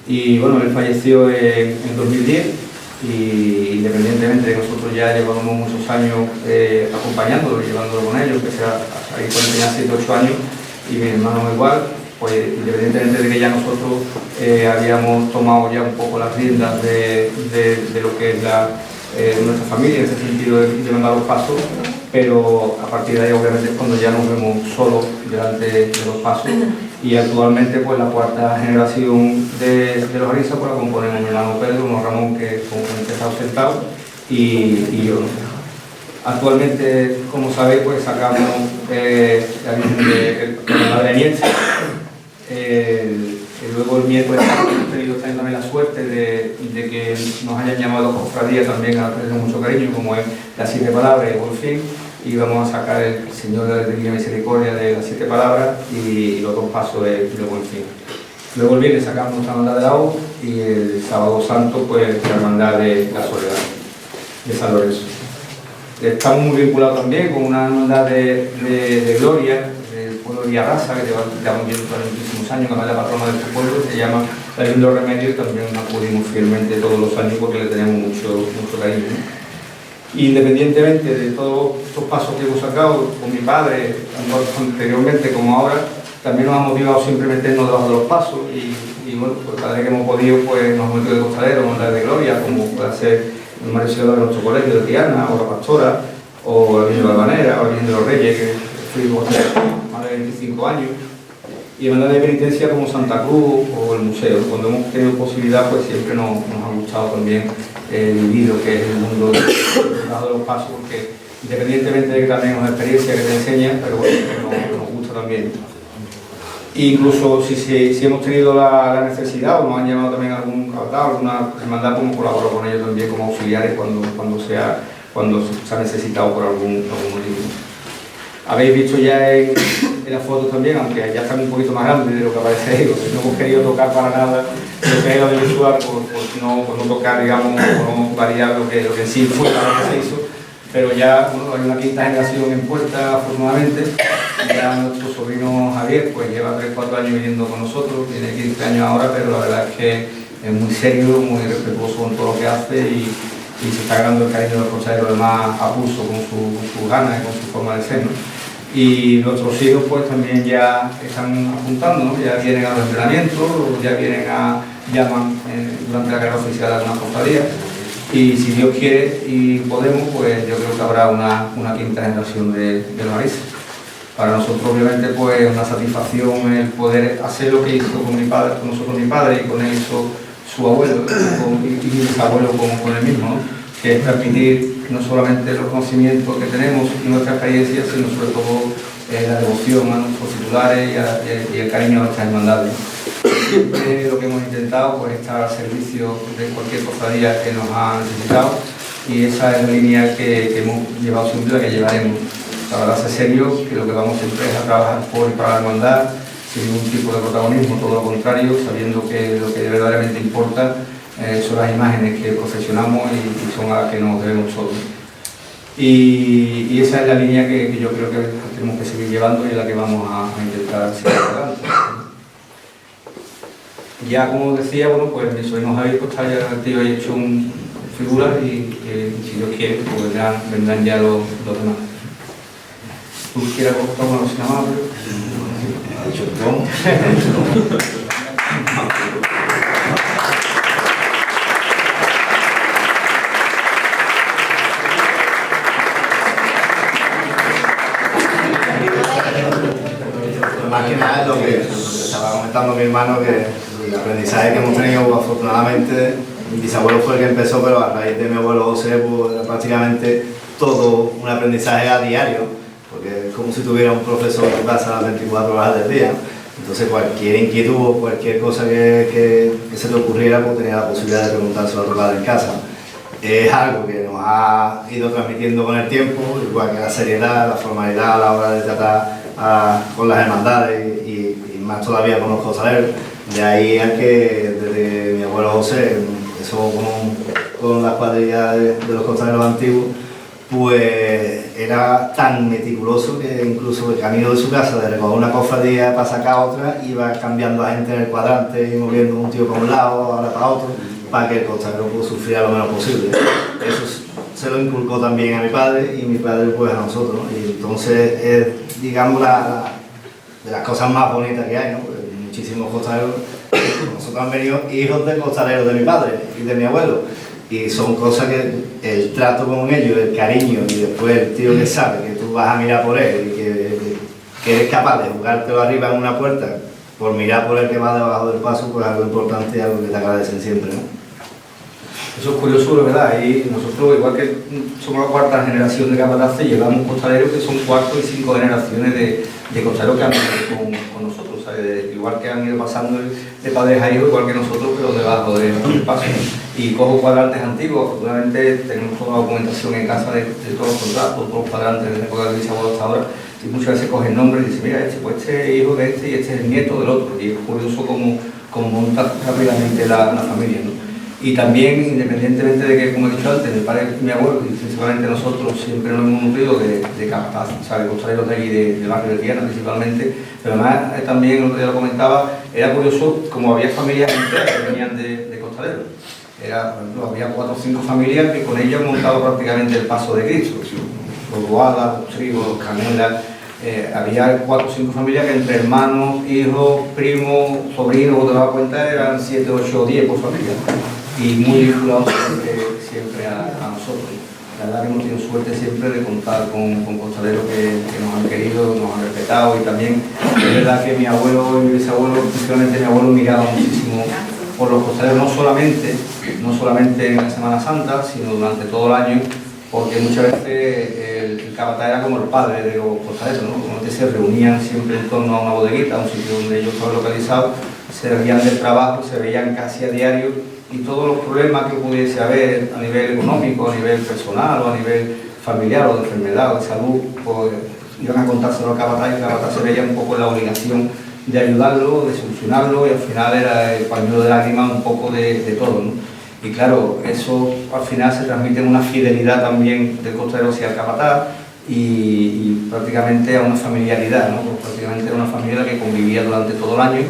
Y bueno, él falleció en 2010 y independientemente de que nosotros ya llevamos muchos años acompañándolo y llevándolo con ellos, que sea ahí cuando tenía 7 o 8 años y mi hermano igual, pues independientemente de que ya nosotros habíamos tomado ya un poco las riendas de lo que es nuestra familia, en ese sentido de mandar los pasos, pero a partir de ahí obviamente es cuando ya nos vemos solos delante de los pasos y actualmente pues la cuarta generación de los Ariza pues la componen mi hermano Pedro, uno Ramón que está ausentado y yo. Actualmente, como sabéis, pues sacamos la de Aniense. Luego el miércoles hemos tenido también la suerte de que nos hayan llamado cofradía también a través de mucho cariño, como es las 7 palabras y Buen Fin, y vamos a sacar el Señor de la Divina Misericordia de las 7 palabras y los 2 pasos de Buen Fin. Luego el viernes sacamos nuestra banda de Lao y el sábado santo pues la hermandad de la Soledad de San Lorenzo. Estamos muy vinculados también con una hermandad de Gloria, del pueblo de Villarrasa, que llevamos viendo durante muchísimos años, que es la patrona de este pueblo, que se llama la Virgen de los Remedios, y también acudimos fielmente todos los años porque le tenemos mucho cariño, ¿no? Independientemente de todos estos pasos que hemos sacado con mi padre, tanto anteriormente como ahora, también nos ha motivado siempre meternos debajo de los pasos y bueno, pues cada vez que hemos podido, pues nos hemos metido de costalero, hermandad de Gloria, como puede ser el María Auxiliadora de nuestro colegio de Tiana, o la Pastora, o la Virgen de la Albanera, o la Virgen de los Reyes, que fui más de 25 años, y hermandad de penitencia como Santa Cruz o el museo. Cuando hemos tenido posibilidad, pues siempre nos ha gustado también vivir lo que es el mundo de los pasos, porque independientemente de que también es una experiencia que te enseña, pero bueno, nos gusta también. Incluso si hemos tenido la necesidad o nos han llamado también alguna hermandad, como colaboro con ellos también como auxiliares cuando se ha necesitado por algún motivo. Habéis visto ya en las fotos también, aunque ya están un poquito más grandes de lo que aparece ahí, porque no hemos querido tocar para nada lo que es el audiovisual, por no tocar, digamos, por no variar lo que en sí fue lo que se hizo, pero ya bueno, hay una quinta generación en puerta, afortunadamente. Ya nuestro sobrino Javier pues lleva 3-4 años viviendo con nosotros, tiene 15 años ahora, pero la verdad es que es muy serio, muy respetuoso con todo lo que hace y se está ganando el cariño de los costaleros además a pulso con sus ganas y con su forma de ser, ¿no? Y nuestros hijos pues también ya están apuntando, ¿no? Ya vienen a los entrenamientos, ya llaman durante la carrera oficial a algunas cofradías, y si Dios quiere y podemos, pues yo creo que habrá una quinta generación de narices. Para nosotros obviamente pues es una satisfacción el poder hacer lo que hizo con nosotros mi padre y con él hizo su abuelo y mi bisabuelo con él mismo, ¿no? Que es transmitir no solamente los conocimientos que tenemos y nuestra experiencia, sino sobre todo la devoción a nuestros titulares y el cariño a nuestras hermandades. Siempre lo que hemos intentado pues estar al servicio de cualquier cofradía que nos ha necesitado, y esa es la línea que hemos llevado siempre, la que llevaremos. La verdad es serio, que lo que vamos siempre es a trabajar por y para la hermandad, sin ningún tipo de protagonismo, todo lo contrario, sabiendo que lo que verdaderamente importa son las imágenes que profesionamos y son a las que nos debemos todos. Y esa es la línea que yo creo que tenemos que seguir llevando y en la que vamos a intentar seguir adelante. Ya como decía, bueno, pues mi sobrino Javier Costa ya ha hecho figuras y si Dios quiere, pues vendrán ya los demás. ¿Tú quieres contar con los llamados? Ha dicho cómo. Más que nada es lo que estaba comentando mi hermano, que el aprendizaje que hemos tenido, afortunadamente, mi bisabuelo fue el que empezó, pero a raíz de mi abuelo José, pues era prácticamente todo un aprendizaje a diario, porque es como si tuviera un profesor en tu casa las 24 horas del día. Entonces cualquier inquietud o cualquier cosa que se te ocurriera, pues tenía la posibilidad de preguntárselo a otro padre en casa. Es algo que nos ha ido transmitiendo con el tiempo, igual que la seriedad, la formalidad a la hora de tratar con las hermandades y más todavía con los costaleros. De ahí a que desde mi abuelo José, eso con las cuadrillas de los costaleros antiguos, pues era tan meticuloso que incluso el camino de su casa, de recoger una cofradía para sacar otra, iba cambiando a gente en el cuadrante y moviendo un tío para un lado, ahora para otro, para que el costalero pues, sufriera lo menos posible. Eso se lo inculcó también a mi padre y mi padre pues a nosotros, ¿no? Y entonces es, digamos, de las cosas más bonitas que hay, ¿no? Pues, muchísimos costaleros, nosotros han venido hijos de costaleros de mi padre y de mi abuelo. Y son cosas que el trato con ellos, el cariño y después el tío que sabe que tú vas a mirar por él y que eres capaz de jugártelo arriba en una puerta por mirar por el que va debajo del paso, pues algo importante y algo que te agradecen siempre, ¿no? Eso es curioso, la verdad, y nosotros, igual que somos la cuarta generación de capataces, llevamos costaleros que son 4 y 5 generaciones de costaleros que han venido con nosotros, ¿sabes? Igual que han ido pasando de padres a hijos, igual que nosotros, pero debajo del paso. Y cojo cuadrantes antiguos, afortunadamente tenemos toda la documentación en casa de todos los contratos, todos los cuadrantes de la época de bisabuelo hasta ahora, y muchas veces cogen nombres y dicen, mira, este es hijo de este y este es el nieto del otro. Y es curioso como como monta rápidamente la familia, ¿no? Y también, independientemente de que, como he dicho antes, mi padre y mi abuelo, y principalmente nosotros, siempre nos hemos nutrido de capataz, o sea, de costaleros de aquí, del barrio de Triana principalmente, pero además también, el otro día lo comentaba, era curioso como había familias enteras que venían de costaleros. Era, por ejemplo, había 4 o 5 familias que con ellas han montado prácticamente el paso de Cristo, los Boadas, los Trigos, los Canelas. Había 4 o 5 familias que entre hermanos, hijos, primos, sobrinos, cuando te das cuenta, eran 7, 8 o 10 por familia, y muy vinculados siempre a nosotros. La verdad que hemos tenido suerte siempre de contar con costaleros que nos han querido, nos han respetado, y también es verdad que mi abuelo y mi bisabuelo, principalmente mi abuelo, miraba muchísimo por los costaleros, no solamente en la Semana Santa, sino durante todo el año, porque muchas veces el capataz era como el padre de los costaleros, ¿no? Como que se reunían siempre en torno a una bodeguita, un sitio donde ellos estaban localizados, se veían del trabajo, se veían casi a diario, y todos los problemas que pudiese haber a nivel económico, a nivel personal, o a nivel familiar, o de enfermedad, o de salud, pues iban a contárselo al capataz, y el capataz se veía un poco en la obligación de ayudarlo, de solucionarlo, y al final era el pañuelo de lágrimas un poco de todo, ¿no? Y claro, eso al final se transmite en una fidelidad también del costalero hacia el capataz, y prácticamente a una familiaridad, ¿no? Pues prácticamente era una familia que convivía durante todo el año,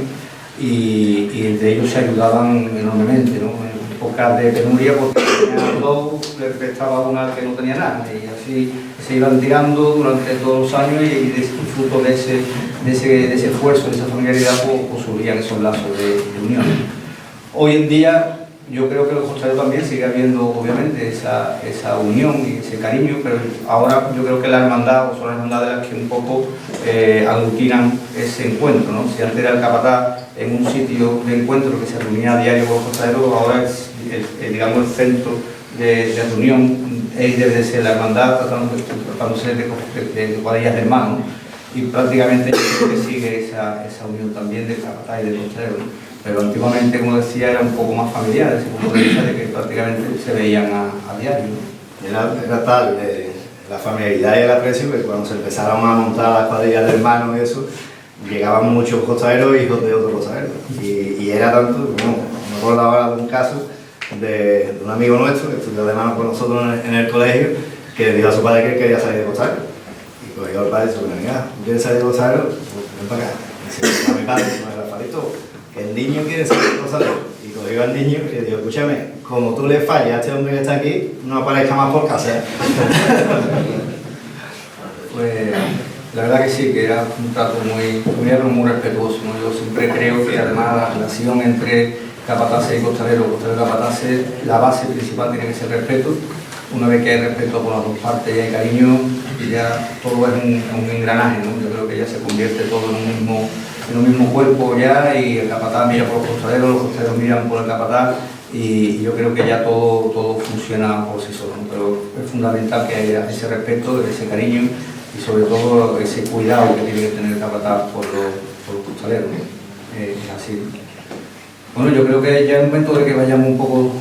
y entre ellos se ayudaban enormemente, ¿no? En épocas de penuria, porque tenía dos, le prestaba una que no tenía nada, y así se iban tirando durante todos los años, y fruto de ese esfuerzo, de esa familiaridad, pues surgían esos lazos de unión. Hoy en día, yo creo que los costaleros también sigue habiendo, obviamente, esa unión y ese cariño, pero ahora yo creo que la hermandad, o son las hermandades las que un poco aglutinan ese encuentro, ¿no? Si antes era el capataz en un sitio de encuentro que se reunía a diario con los costaleros, ahora es digamos, el centro de reunión, debe de ser la hermandad, tratándose de cuadrillas de hermanos, y prácticamente yo creo que sigue esa unión también de capataz y de costalero, ¿no? Pero antiguamente, como decía, era un poco más familiar, ese punto de vista de que prácticamente se veían a diario, ¿no? Era tal la familiaridad y el aprecio que cuando se empezaron a montar las cuadrillas de hermanos y eso, llegaban muchos costaleros e hijos de otros costaleros. Y era tanto, bueno, me acuerdo ahora de un caso de un amigo nuestro que estudió de hermano con nosotros en el colegio, que le dijo a su padre que él quería salir de costalero. Y cogió al padre y dijo, venga, ¿tú quieres salir de costalero? Pues ven para acá. Y dice, a mi padre, Rafaelito, que el niño quiere salir de costalero. Y cogió al niño y le dijo, escúchame, como tú le fallas a este hombre que está aquí, no aparezca más por casa. Pues la verdad que sí, que era un trato muy respetuoso, ¿no? Yo siempre creo que además la relación entre capataces y costaleros, capataces, la base principal tiene que ser respeto. Una vez que hay respeto por las dos partes y hay cariño, ya todo es un engranaje, ¿no? Yo creo que ya se convierte todo en un mismo cuerpo ya, y el capataz mira por los costaleros miran por el capataz, y yo creo que ya todo funciona por sí solo, ¿no? Pero es fundamental que haya ese respeto, ese cariño, y sobre todo ese cuidado que tiene que tener el capataz por los costaleros, ¿no? Así. Bueno, yo creo que ya es momento de que vayamos un poco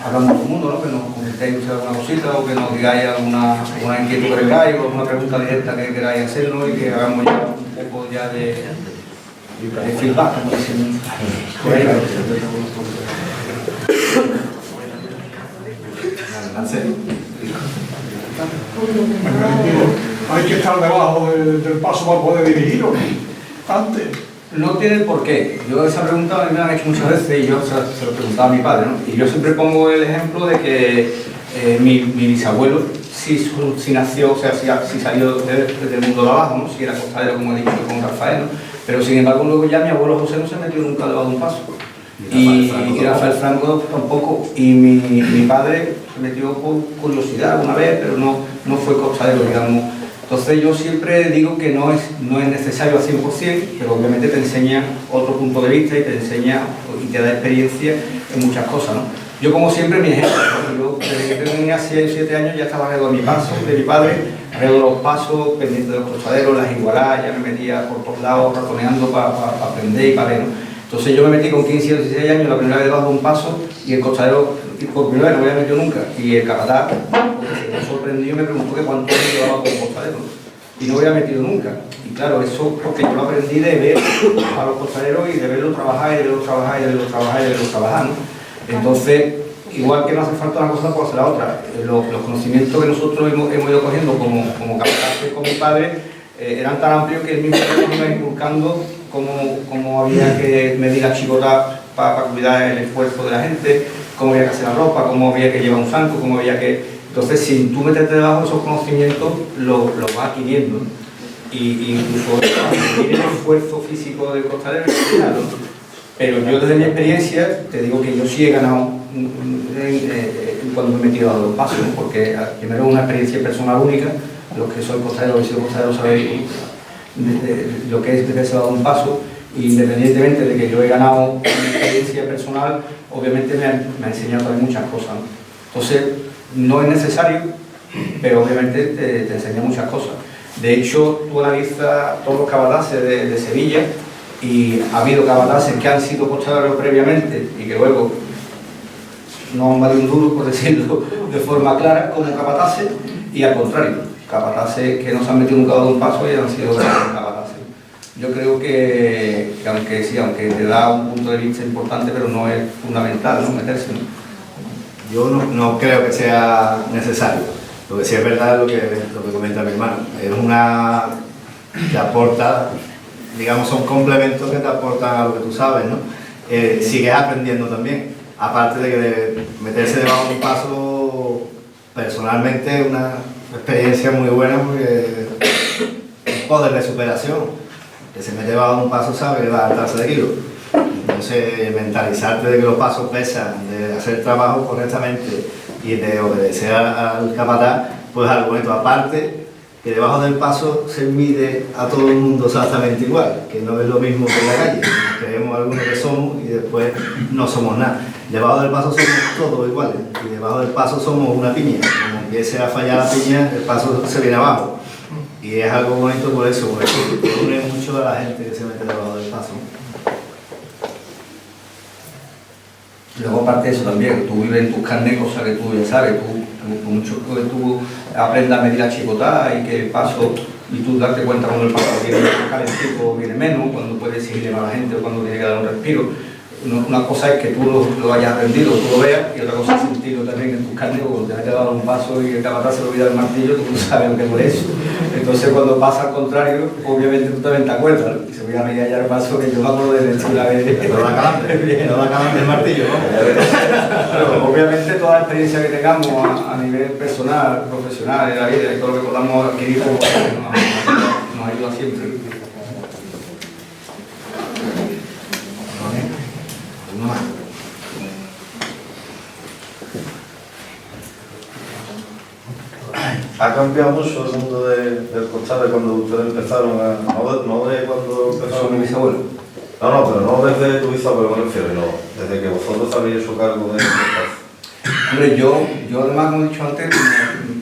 hablando todo el mundo, ¿no? Que nos comentéis alguna cosita, o que nos digáis alguna inquietud que tengáis, o alguna pregunta directa que queráis hacernos, y que hagamos ya un poco ya de feedback, como dicen por ahí. Hay que estar debajo del paso para poder dirigirlo antes. No tiene por qué. Yo esa pregunta me la han hecho muchas veces, y yo se lo preguntaba a mi padre, ¿no? Y yo siempre pongo el ejemplo de que mi bisabuelo sí nació, o sea, sí salió del mundo de abajo, ¿no? Sí era costalero, como he dicho, con Rafael, ¿no? Pero sin embargo luego ya mi abuelo José no se metió nunca debajo de un paso. Y Rafael Franco tampoco. Y mi padre se metió por curiosidad una vez, pero no fue costalero, digamos. Entonces yo siempre digo que no es necesario al 100%, pero obviamente te enseña otro punto de vista, y te enseña y te da experiencia en muchas cosas, ¿no? Yo, como siempre, mi ejemplo, yo desde que tenía 6 o 7 años ya estaba alrededor de mi paso, de mi padre, alrededor de los pasos, pendiente de los costaleros, las igualadas, ya me metía por todos lados ratoneando para aprender y para ver, ¿no? Entonces yo me metí con 15 o 16 años la primera vez debajo de un paso, y el costalero por primera vez no me había metido nunca, y el capataz me sorprendió y me preguntó que cuánto me llevaba como costalero, y no me había metido nunca. Y claro, eso porque yo lo aprendí de ver a los costaleros y de verlo trabajar y de verlo trabajar y de verlo trabajar y de verlo trabajar, ¿no? Entonces, igual que no hace falta una cosa por hacer la otra, los conocimientos que nosotros hemos ido cogiendo como capataces con mi padre eran tan amplios que él mismo nos iba inculcando cómo había que medir la chicota para cuidar el esfuerzo de la gente, cómo había que hacer la ropa, cómo había que llevar un zanco, cómo había que... Entonces, sin tú meterte debajo de esos conocimientos, lo vas adquiriendo, ¿no? Y incluso el esfuerzo físico del costalero, claro. Pero yo desde mi experiencia te digo que yo sí he ganado cuando me he metido a los pasos, ¿no? Porque primero es una experiencia personal única, los que sois costaleros y sois costaleros sabéis lo que es haberse dado un paso, y independientemente de que yo he ganado una experiencia personal, obviamente me ha enseñado también muchas cosas, ¿no? Entonces, no es necesario, pero obviamente te enseña muchas cosas. De hecho, tú analizas todos los capataces de Sevilla, y ha habido capataces que han sido costaleros previamente y que luego no han valido un duro, por decirlo de forma clara, como capataces, y al contrario, capataces que no se han metido nunca dado un paso y han sido capataces. Yo creo que aunque te da un punto de vista importante, pero no es fundamental, ¿no?, meterse, ¿no? Yo no creo que sea necesario. Lo que sí es verdad es lo que comenta mi hermano. Es una que aporta, digamos, son complementos que te aportan a lo que tú sabes, ¿no? Sigues aprendiendo también. Aparte de que meterse debajo de un paso, personalmente, es una experiencia muy buena, porque es poder de superación. Que se mete debajo de un paso sabe que va a levantarse de kilos. Entonces, mentalizarte de que los pasos pesan, de hacer trabajo correctamente y de obedecer al capataz, pues algo bonito. Aparte, que debajo del paso se mide a todo el mundo exactamente igual, que no es lo mismo que en la calle. Nos creemos algunos que somos y después no somos nada. Debajo del paso somos todos iguales, y debajo del paso somos una piña. Como empiece a fallar la piña, el paso se viene abajo. Y es algo bonito por eso, porque une mucho a la gente que se mete debajo del paso. Luego, aparte de eso también, tú vives en tus carnes, cosas que tú ya sabes, mucho que tú aprendas a medir la chicotada y que el paso, y tú darte cuenta cuando el paso viene calentito o viene menos, cuando puedes exigirle más a la gente o cuando tiene que dar un respiro. Una cosa es que tú lo hayas aprendido, tú lo veas, y otra cosa es sentirlo también en tus carnes, cuando te has dado un paso y el capataz se le olvida el martillo, tú no sabes lo que es eso. Entonces, cuando pasa al contrario, obviamente tú también te acuerdas, ¿no? Y se voy a reír allá el paso que yo me acuerdo de la vez. No da calambre el martillo, ¿no? Pero obviamente toda la experiencia que tengamos a nivel personal, profesional, en la vida y todo lo que podamos adquirir, nos ayuda siempre. Ha cambiado mucho el mundo del costal cuando ustedes empezaron no de cuando empezaron. Son mi bisabuelo. No, pero no desde tu bisabuelo, me refiero, no, desde que vosotros habéis hecho cargo de costal. Hombre, yo además, como he dicho antes,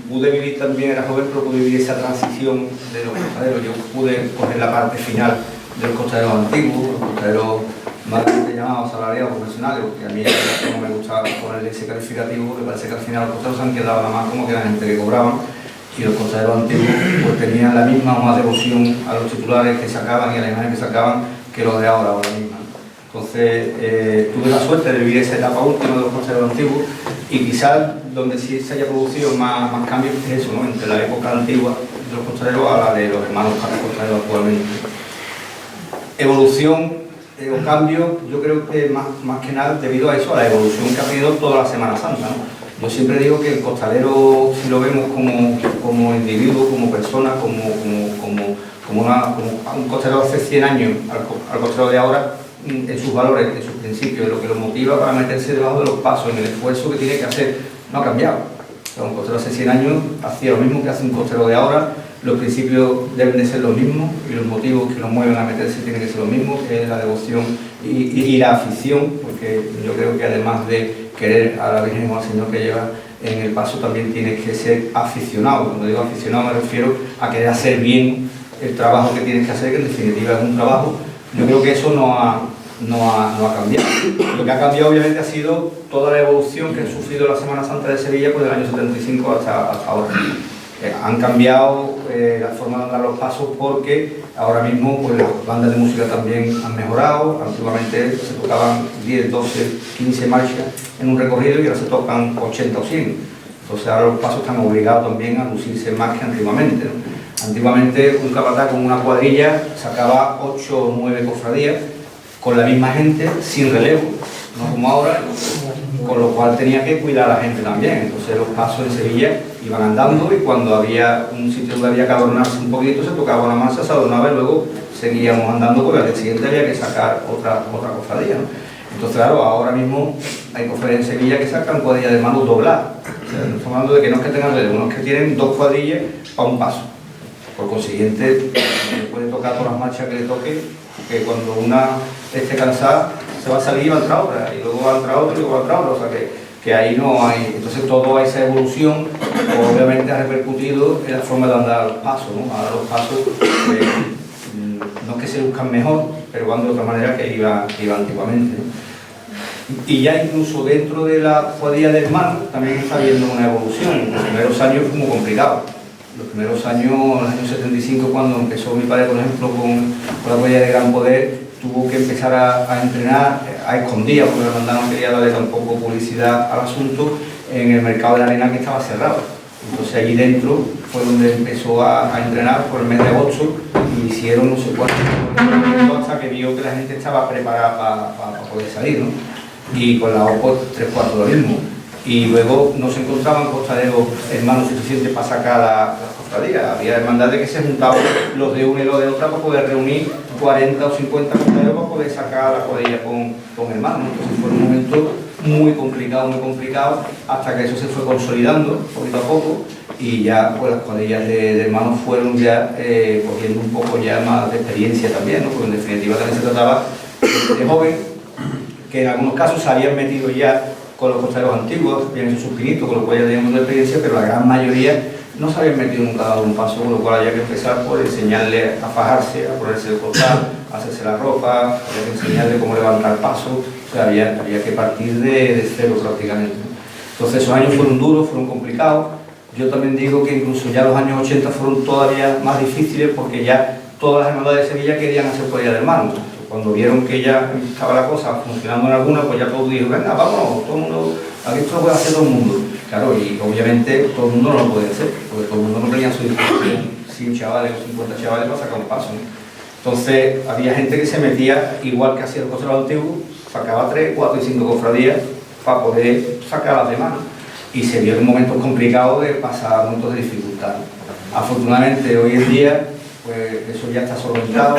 pude vivir también, era joven, pero pude vivir esa transición de los costaleros. Yo pude coger la parte final de los costaleros antiguos, los costaleros más llamados salariados profesionales, porque a mí no me gustaba ponerle ese calificativo, porque parece que al final los costaleros se han quedado nada más como que la gente que cobraban, y los costaleros antiguos pues tenían la misma o más devoción a los titulares que sacaban y a la imagen que sacaban que los de ahora misma. Entonces, tuve la suerte de vivir esa etapa última de los costaleros antiguos, y quizás donde sí se haya producido más cambios es eso, ¿no?, entre la época antigua de los costaleros a la de los hermanos costaleros actualmente. Evolución o cambio, yo creo que más que nada debido a eso, a la evolución que ha tenido toda la Semana Santa, ¿no? Yo siempre digo que el costalero, si lo vemos como individuo, como persona, como un costalero hace 100 años al costalero de ahora, en sus valores, en sus principios, lo que lo motiva para meterse debajo de los pasos, en el esfuerzo que tiene que hacer, no ha cambiado. O sea, un costalero hace 100 años hacía lo mismo que hace un costalero de ahora. Los principios deben de ser los mismos y los motivos que los mueven a meterse tienen que ser los mismos, que es la devoción y la afición, porque yo creo que además de querer a la Virgen o al Señor que lleva en el paso, también tienes que ser aficionado. Cuando digo aficionado me refiero a querer hacer bien el trabajo que tienes que hacer, que en definitiva es un trabajo. Yo creo que eso no ha cambiado. Lo que ha cambiado obviamente ha sido toda la evolución que ha sufrido la Semana Santa de Sevilla, pues del año 75 hasta ahora. Han cambiado la forma de andar los pasos, porque ahora mismo pues, las bandas de música también han mejorado. Antiguamente se tocaban 10, 12, 15 marchas en un recorrido y ahora se tocan 80 o 100. Entonces ahora los pasos están obligados también a lucirse más que antiguamente, ¿no? Antiguamente un capataz con una cuadrilla sacaba 8 o 9 cofradías con la misma gente, sin relevo, no como ahora, con lo cual tenía que cuidar a la gente también. Entonces los pasos en Sevilla iban andando y cuando había un sitio donde había que adornarse un poquito, se tocaba una masa, se adornaba y luego seguíamos andando porque al día siguiente había que sacar otra cofradía, ¿no? Entonces claro, ahora mismo hay cofradías en Sevilla que sacan cuadrillas de manos dobladas. O sea, no estamos hablando de que no es que tengan relevo, unos que tienen 2 cuadrillas para un paso. Por consiguiente, puede tocar todas las marchas que le toque, que cuando una esté cansada se va a salir y va a entrar otra, y luego va a entrar otra y luego va a entrar otra, o sea que ahí no hay. Entonces toda esa evolución obviamente ha repercutido en la forma de andar los pasos, ¿no? Ahora los pasos no es que se buscan mejor, pero van de otra manera que iba antiguamente, ¿no? Y ya incluso dentro de la cuadrilla de hermanos también está habiendo una evolución. En los primeros años fue muy complicado. Los primeros años, en los años 75, cuando empezó mi padre, por ejemplo, con la cuadrilla de Gran Poder, tuvo que empezar a entrenar a escondidas, porque la hermandad no quería darle tampoco publicidad al asunto, en el mercado de la arena que estaba cerrado. Entonces allí dentro fue donde empezó a entrenar por el mes de agosto y hicieron no sé cuántos hasta que vio que la gente estaba preparada para poder salir, ¿no? Y con la OPO 3/4 lo mismo. Y luego no se encontraban costaleros hermanos suficientes para sacar las cofradías. Había hermandades que se juntaban los de una y los de otra para poder reunir 40 o 50 costaleros para poder sacar la cuadrilla con hermanos. Entonces fue un momento muy complicado, hasta que eso se fue consolidando poquito a poco y ya pues, las cuadrillas de hermanos fueron ya cogiendo un poco ya más de experiencia también, ¿no? Porque en definitiva también se trataba de jóvenes que en algunos casos se habían metido ya con los costaleros antiguos, habían hecho sus pinitos, con lo cual ya tenían mucha experiencia, pero la gran mayoría no se habían metido nunca dado un paso, con lo cual había que empezar por enseñarle a fajarse, a ponerse el costal, a hacerse la ropa, había que enseñarle cómo levantar paso, o sea, había que partir de cero prácticamente. Entonces esos años fueron duros, fueron complicados. Yo también digo que incluso ya los años 80 fueron todavía más difíciles porque ya todas las hermandades de Sevilla querían hacer cuadrilla de hermanos. Cuando vieron que ya estaba la cosa funcionando en alguna, pues ya todos dijeron, venga, vámonos, todo el mundo, aquí esto lo puede hacer todo el mundo. Claro, y obviamente todo el mundo no lo puede hacer, porque todo el mundo no tenía a su disposición 100 chavales o 50 chavales para sacar un paso, ¿no? Entonces había gente que se metía, igual que hacía el costalero antiguo, sacaba 3, 4 y 5 cofradías para poder sacar las demás, ¿no? Y se vio en momentos complicados de pasar momentos de dificultad. Afortunadamente hoy en día, pues eso ya está solventado.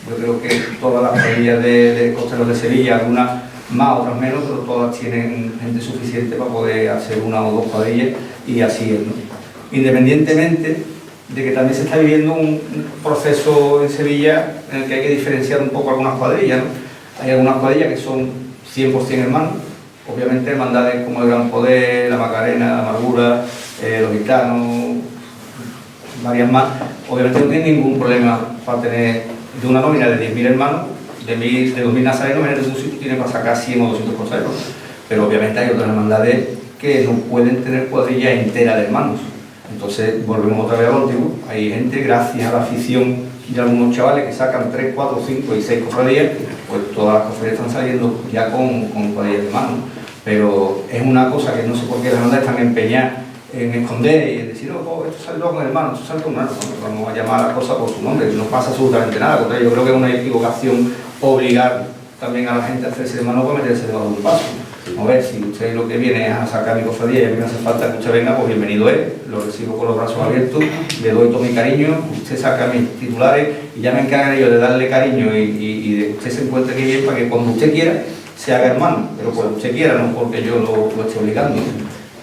Yo creo que todas las cuadrillas de costaleros de Sevilla, algunas más, otras menos, pero todas tienen gente suficiente para poder hacer una o dos cuadrillas y así es, ¿no? Independientemente de que también se está viviendo un proceso en Sevilla en el que hay que diferenciar un poco algunas cuadrillas, ¿no? Hay algunas cuadrillas que son 100% hermanos, obviamente hermandades como el Gran Poder, la Macarena, la Amargura, los Gitanos, varias más, obviamente no tienen ningún problema para tener de una nómina de 10.000 hermanos, de 2.000 nazarenos, en un sitio tiene para sacar 100 o 200 costaleros. Pero obviamente hay otras hermandades que no pueden tener cuadrilla entera de hermanos. Entonces volvemos otra vez a lo antiguo. Hay gente, gracias a la afición de algunos chavales que sacan 3, 4, 5 y 6 cofradías, pues todas las cofradías están saliendo ya con cuadrillas de hermanos. Pero es una cosa que no sé por qué las hermandades están empeñadas en esconder y en decir, oh, esto salió con hermano, esto sale con hermano. Vamos a llamar a las cosas por su nombre, no pasa absolutamente nada. Yo creo que es una equivocación obligar también a la gente a hacerse de hermano para meterse debajo de un paso. A ver, si usted lo que viene es a sacar mi cofradía y a mí me hace falta que usted venga, pues bienvenido es, lo recibo con los brazos abiertos, le doy todo mi cariño, usted saca mis titulares y ya me encargan ellos de darle cariño y de que usted se encuentre aquí bien para que cuando usted quiera se haga hermano, pero cuando usted quiera, no porque yo lo esté obligando.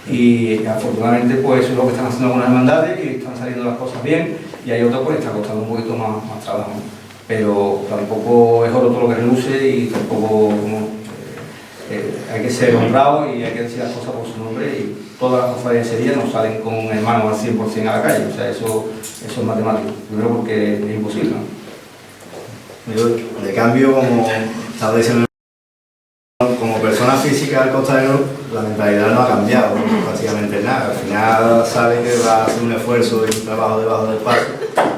Y afortunadamente pues eso es lo que están haciendo algunas hermandades y están saliendo las cosas bien, y hay otras pues está costando un poquito más trabajo, pero tampoco es oro todo lo que reluce y tampoco hay que ser honrado y hay que decir las cosas por su nombre, y todas las cofradías de Sevilla no salen con hermanos al 100% a la calle, o sea, eso es matemático, primero porque es imposible, ¿no? Yo, de cambio, como estaba diciendo, como persona física intrínseca del costalero, la mentalidad no ha cambiado prácticamente nada. Al final sabe que va a hacer un esfuerzo y un trabajo debajo del paso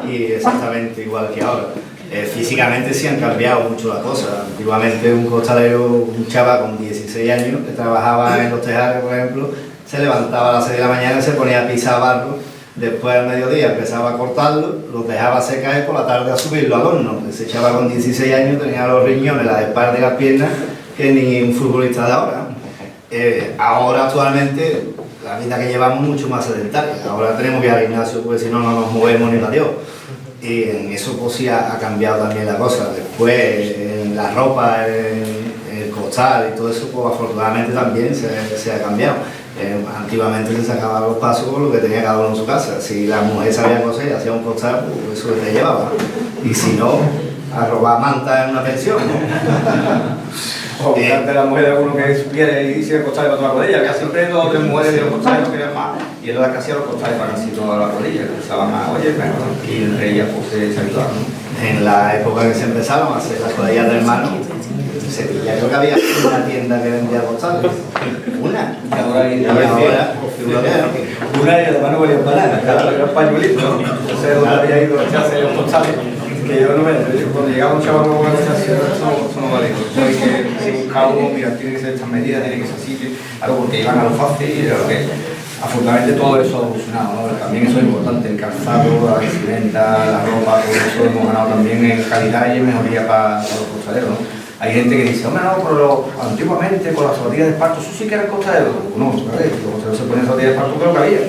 y exactamente igual que ahora. Físicamente sí han cambiado mucho las cosas. Antiguamente un costalero, un chaval con 16 años que trabajaba en los tejares, por ejemplo, se levantaba a las 6 de la mañana y se ponía a pisar barro. Después al mediodía empezaba a cortarlo, lo dejaba secar y por la tarde a subirlo al horno. Ese chaval con 16 años tenía los riñones, la espalda y las piernas que ni un futbolista de ahora. Ahora actualmente la vida que llevamos es mucho más sedentaria. Ahora tenemos que ir al gimnasio porque si no, no nos movemos ni para Dios. Y en eso pues sí ha cambiado también la cosa. Después en la ropa, en el costal y todo eso, pues afortunadamente también se ha cambiado. Antiguamente se sacaban los pasos con lo que tenía cada uno en su casa. Si la mujer sabía coser y hacía un costal, pues eso le llevaba. Y si no, a robar mantas en una pensión, ¿no? O buscarte la mujer de alguno que supiera y hiciera costales para toda la rodilla. Había siempre 2 o 3 mujeres de los costales no querían más. Y era la que hacía los costales para casi toda la rodilla. Pensaban más, oye, y entre ellas pues se ayudaban, ¿no? En la época que se empezaron a hacer las rodillas del mano, en Sevilla creo que había una tienda que vendía costales. Una. Y ahora, Y ahora una y además no valía para nada, claro, era un pañuelito. Entonces, donde había ido a echarse los costales, que yo no me. Cuando llegaba un chaval nuevo a la estación, eso no vale. Eso hay que, si buscaba uno, mira, tiene que ser estas medidas, tiene que ser así, algo porque iban a lo fácil y era lo que. Afortunadamente todo eso ha evolucionado, ¿no? También eso es importante, el calzado, la vestimenta, la ropa, todo eso hemos ganado también en calidad y en mejoría para los costaleros, ¿no? Hay gente que dice, hombre, no, pero antiguamente con las zapatillas de esparto, eso sí que era el costalero. No, ¿sabes? Los costaleros se ponen zapatillas de esparto, pero que había.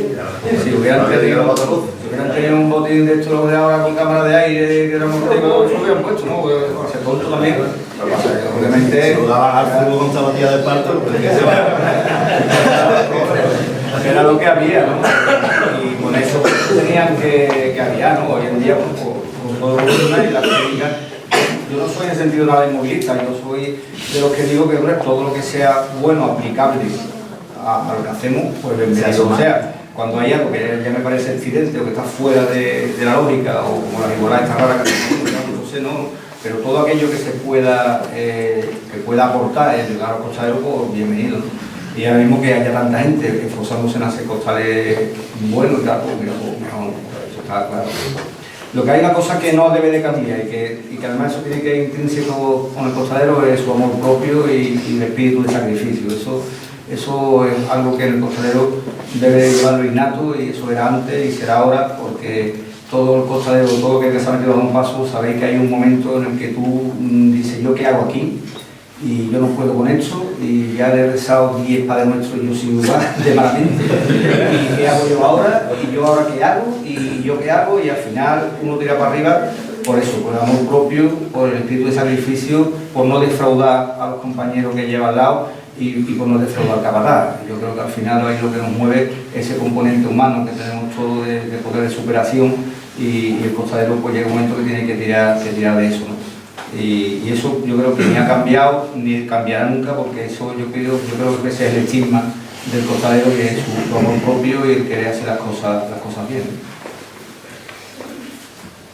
Si hubieran tenido un botín de estos de ahora con cámara de aire, que era muy rico, eso lo hubieran puesto, ¿no? Porque se tonto también. Lo que pasa es que obviamente. se lo daban al fútbol con zapatillas de esparto, pero que se va. Era lo que había, ¿no? Y con eso tenían que había, ¿no? Hoy en día, pues todo evoluciona y la técnica. Yo no soy en el sentido nada inmovilista, yo soy de los que digo que todo lo que sea bueno, aplicable a lo que hacemos, pues bienvenido. O sea, cuando hay algo que ya me parece accidente o que está fuera de la lógica, o como la igualdad está rara que entonces no, pero todo aquello que se pueda aportar en el aro costalero, pues bienvenido, ¿no? Y ahora mismo que haya tanta gente esforzándose en hacer costales buenos y tal, pues mira, pues mejor, eso está claro. Lo que hay una cosa que no debe de cambiar y que además eso tiene que ir intrínseco con el costalero es su amor propio y el espíritu de sacrificio. Eso es algo que el costalero debe llevarlo innato y eso era antes y será ahora porque todo el costalero, todo el que se ha metido a un paso, sabéis que hay un momento en el que tú dices, ¿yo qué hago aquí? Y yo no puedo con esto y ya le he rezado 10 Padres Nuestros yo sin lugar de malamente. ¿Y qué hago yo ahora? ¿Y yo ahora qué hago? ¿Y yo qué hago? Y al final uno tira para arriba por eso, por el amor propio, por el espíritu de sacrificio, por no defraudar a los compañeros que lleva al lado y por no defraudar al capataz. Yo creo que al final ahí lo que nos mueve ese componente humano que tenemos todo de poder de superación y el costalero pues llega un momento que tiene que tirar de eso, ¿no? Y eso yo creo que ni ha cambiado ni cambiará nunca porque eso yo creo que ese es el estigma del costalero, que es su amor propio y el querer hacer las cosas bien.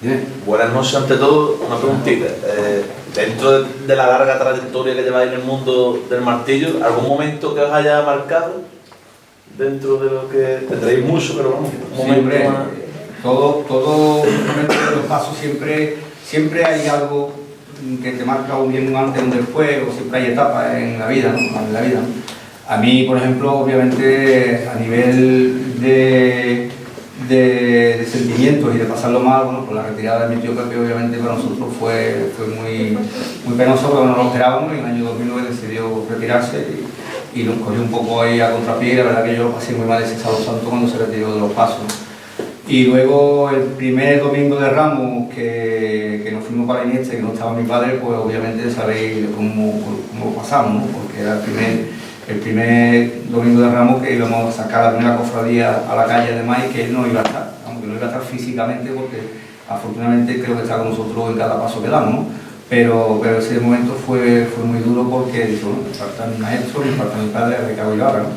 Bien. Buenas noches ante todo, una preguntita. Dentro de la larga trayectoria que lleváis en el mundo del martillo, ¿algún momento que os haya marcado? Dentro de lo que tendréis mucho, pero vamos, un momento siempre, más... todo momento de los pasos siempre hay algo que te marca un bien un antes y un después, o siempre hay etapas en la vida, ¿no? A mí, por ejemplo, obviamente, a nivel de sentimientos y de pasarlo mal, bueno, pues la retirada de mi tío Pepe obviamente para nosotros fue muy penoso porque no lo esperábamos y en el año 2009 decidió retirarse y nos cogió un poco ahí a contrapié. La verdad que yo lo pasé muy mal ese sábado santo cuando se retiró de los pasos. Y luego el primer domingo de Ramos que nos fuimos para Iniesta y que no estaba mi padre, pues obviamente sabéis cómo lo pasamos, ¿no? Porque era el primer domingo de Ramos que íbamos a sacar la primera cofradía a la calle de Maíz, que él no iba a estar, aunque no iba a estar físicamente porque afortunadamente creo que está con nosotros en cada paso que damos, ¿no? Pero ese momento fue muy duro porque dijo, bueno, me falta mi maestro, me falta mi padre, a Ricardo Ibarra, ¿no?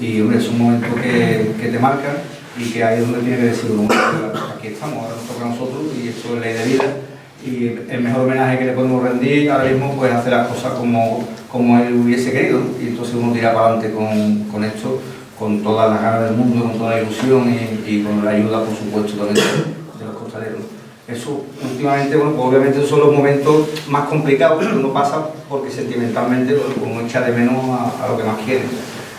Y hombre, es un momento que te marca y que ahí es donde tiene que decir uno, aquí estamos, ahora nos toca a nosotros y esto es ley de vida y el mejor homenaje que le podemos rendir ahora mismo pues hacer las cosas como él hubiese querido, y entonces uno tira para adelante con esto, con todas las ganas del mundo, con toda la ilusión y con la ayuda, por supuesto, también de los costaleros. Eso últimamente, bueno, pues obviamente son los momentos más complicados que uno pasa porque sentimentalmente uno echa de menos a lo que más quiere.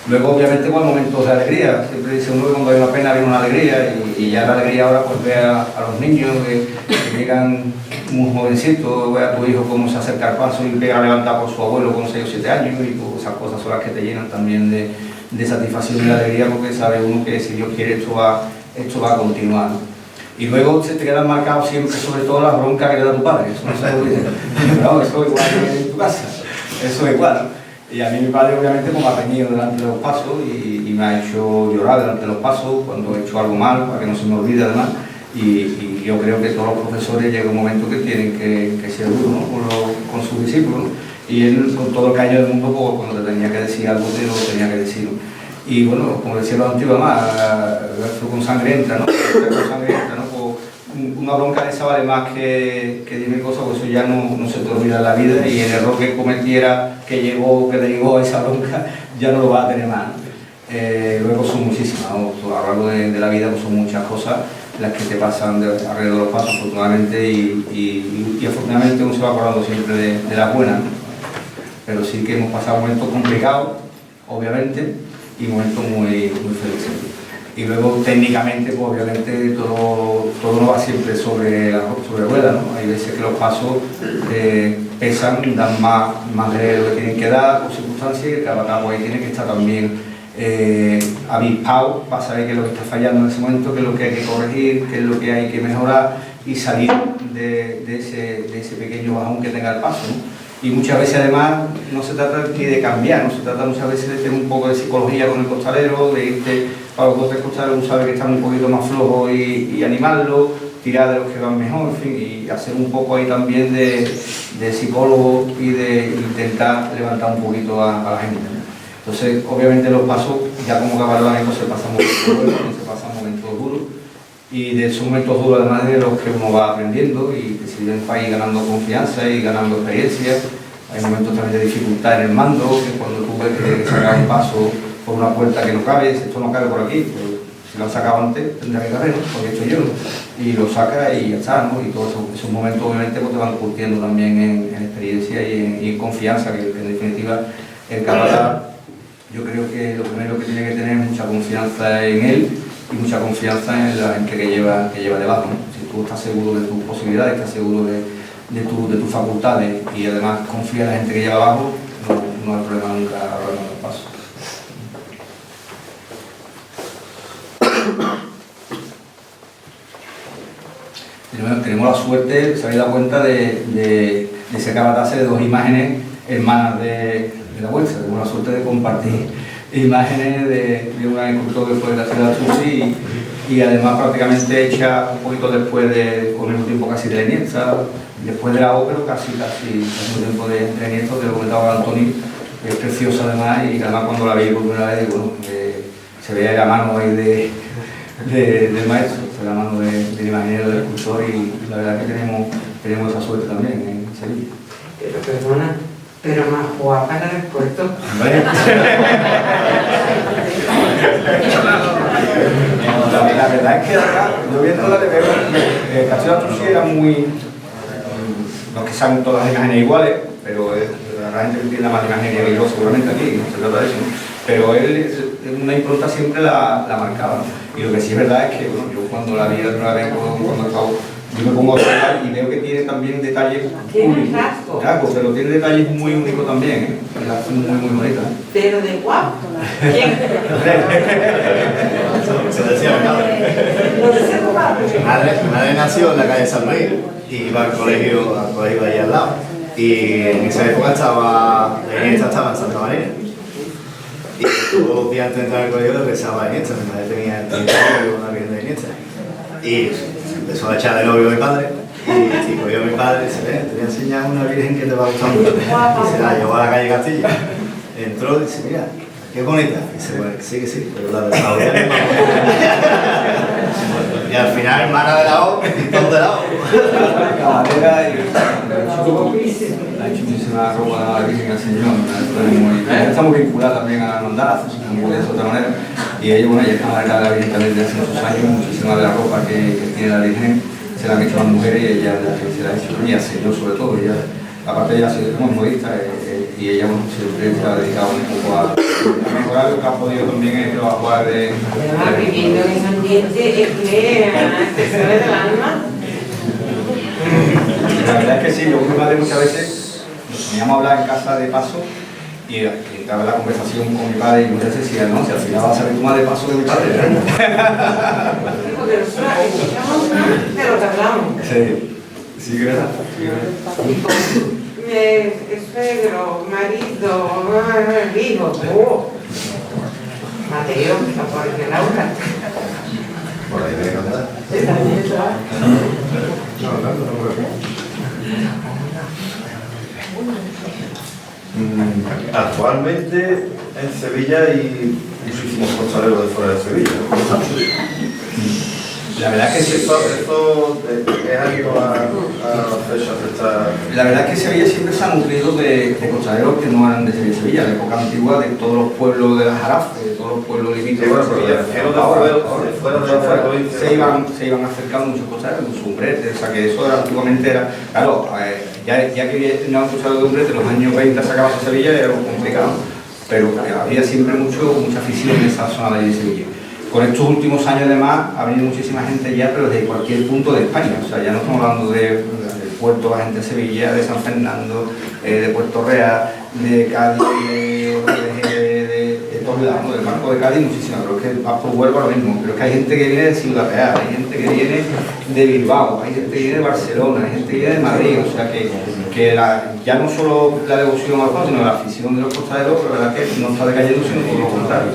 Luego obviamente pues momentos de alegría, siempre dice uno que cuando hay una pena viene una alegría, y ya la alegría ahora pues ve a los niños que llegan muy jovencitos, ve a tu hijo cómo se acerca al paso y pega a levantar por su abuelo con 6 o 7 años, y pues esas cosas son las que te llenan también de satisfacción y de alegría, porque sabe uno que si Dios quiere esto va a continuar. Y luego se te quedan marcados siempre, sobre todo las broncas que le da tu padre, eso no se olvida. Pero eso igual que en tu casa, eso es igual. Y a mí mi padre obviamente me ha reñido delante de los pasos y me ha hecho llorar delante de los pasos cuando he hecho algo mal, para que no se me olvide además. Y yo creo que todos los profesores llega un momento que tienen que ser duros, ¿no? con sus discípulos, ¿no? Y él, con todo el cariño del mundo, pues, cuando te tenía que decir algo, te lo tenía que decir, ¿no? Y bueno, como decía los antiguos más, con sangre entra, ¿no? Con sangre entra, ¿no? Pues, una bronca de esa vale más que 10.000 cosas, porque eso ya no se te olvida en la vida, y el error que cometiera, que derivó a esa bronca, ya no lo va a tener más. Luego son muchísimas, ¿no? A lo largo de la vida pues son muchas cosas las que te pasan alrededor de los pasos, afortunadamente, y afortunadamente uno se va acordando siempre de las buenas, ¿no? Pero sí que hemos pasado momentos complicados, obviamente, y momentos muy felices. Y luego técnicamente, pues obviamente todo no va siempre sobre ruedas, ¿no? Hay veces que los pasos pesan, dan más de lo que tienen que dar por circunstancias, y el cabalgado ahí tiene que estar también avispado para saber qué es lo que está fallando en ese momento, qué es lo que hay que corregir, qué es lo que hay que mejorar, y salir de ese pequeño bajón que tenga el paso, ¿no? Y muchas veces además no se trata ni de cambiar, no se trata muchas veces de tener un poco de psicología con el costalero, de irte para los otros costaleros, uno sabe que están un poquito más flojos y animarlo, tirar de los que van mejor, en fin, y hacer un poco ahí también de psicólogo y de intentar levantar un poquito a la gente, ¿no? Entonces, obviamente los pasos, ya como cabalgando, se pasan momentos buenos, se pasan momentos duros, y de esos momentos duros además de los que uno va aprendiendo y que sirven para ir ganando confianza y ganando experiencia. Hay momentos también de dificultad en el mando, que cuando tú ves que sacar un paso por una puerta que no cabe, si esto no cabe por aquí, pues si lo han sacado antes tendrá que caber, ¿no? Porque he hecho yo, ¿no? Y lo saca y ya está, ¿no? Y todos esos momentos obviamente pues, te van curtiendo también en experiencia y en confianza, que en definitiva el cabalgar, yo creo que lo primero que tiene que tener es mucha confianza en él y mucha confianza en la gente que lleva debajo, ¿no? Si tú estás seguro de tus posibilidades, estás seguro de tus facultades, y además confías en la gente que lleva abajo, no hay problema nunca a lo largo del paso. Tenemos la suerte, se habéis dado cuenta, de ese cabatase de 2 imágenes hermanas de la vuelta. Tenemos la suerte de compartir imágenes de una escultura que fue de la ciudad de Susi, y además prácticamente hecha un poquito después con el mismo tiempo casi de la Iniesta, después de la ópera, casi el mismo tiempo de la Iniesta, que lo comentaba Antonio, es preciosa además, y además cuando la vi por primera vez, bueno, se veía la mano ahí del maestro, la mano del imaginero, del escultor, y la verdad que tenemos esa suerte también en Sevilla. Pero perdona, pero más guapa la del puerto. La verdad es que yo viéndola de ver, Castillo de Tuxi era muy... No que sean todas las imágenes iguales, pero la gente que tiene más imagenes que yo seguramente aquí, no se trata de eso, ¿no? Pero él una impronta siempre la marcaba, ¿no? Y lo que sí es verdad es que bueno, yo cuando la vi la primera vez, cuando estaba, yo me pongo a observar y veo que tiene también detalles únicos. Rasgos, pero tiene detalles muy únicos también, ¿eh? La hace muy bonita. Pero de guapo. Se decía mi madre. Mi madre nació en la calle San Luis y iba al colegio de ahí al lado. Y en esa época estaba en Santa María. Y todos los días antes de entrar al colegio le pensaba en Iniesta. Mi madre tenía una virgen de Iniesta. Y empezó a echar de novio a mi padre. Y cogió a mi padre y dice, te voy a enseñar una virgen que te va a gustar mucho. Y se la llevó a la calle Castilla. Entró y dice, mira, qué bonita. Y dice, bueno, sí, pero la de Claudia es más bonita. Y al final, hermana de la O, pintón de la O. Camarera y ha hecho muchísima ropa a la Virgen al Señor. Estamos vinculados también a la hermandad, de otra manera. Y ella, bueno, ella es camarera de la Virgen también desde hace muchos años. Muchísima de la ropa que tiene la Virgen se la han hecho las mujeres y ella es la que se la ha hecho. Y al Señor sobre todo. Ella, aparte ella ha sido muy modista y ella, bueno, siempre se ha dedicado un poco a mejorar lo que ha podido también es trabajar de... Además, viviendo en ese ambiente es que te sale del alma. La verdad es que sí, yo con mi madre muchas veces nos poníamos a hablar en casa de paso y entraba en la conversación con mi padre y muchas veces decía, no, si al final va a salir tú más de paso que mi padre. Porque nosotros escuchamos más de lo que hablamos. Sí, que verdad. Suegro, marido, hijo, Mateo, está por aquí Laura. Por ahí debe andar. Actualmente en Sevilla hay muchísimos costaleros de fuera de Sevilla. La verdad es que Esto es algo a las fechas de esta... La verdad es que Sevilla siempre se ha nutrido de costaleros que no eran de Sevilla, de la época antigua, de todos los pueblos de la Jarafe, de todos los pueblos limítrofes de Sevilla. Se iban acercando muchos costaleros con su umbrete, o sea que eso antiguamente era, claro, ya que no han escuchado de umbrete, en los años 20 sacabas a Sevilla era algo complicado, pero había siempre mucha afición en esa zona de Sevilla. Con estos últimos años además ha venido muchísima gente ya, pero desde cualquier punto de España, o sea, ya no estamos hablando del puerto, la gente de Sevilla, de San Fernando, de Puerto Real, de Cádiz, de todos lados, del Marco de Cádiz, muchísima, pero es que va por Huelva lo mismo, pero es que hay gente que viene de Ciudad Real, hay gente que viene de Bilbao, hay gente que viene de Barcelona, hay gente que viene de Madrid, o sea que ya no solo la devoción al pueblo, sino la afición de los costaleros, la verdad que no está decayendo, sino por lo contrario,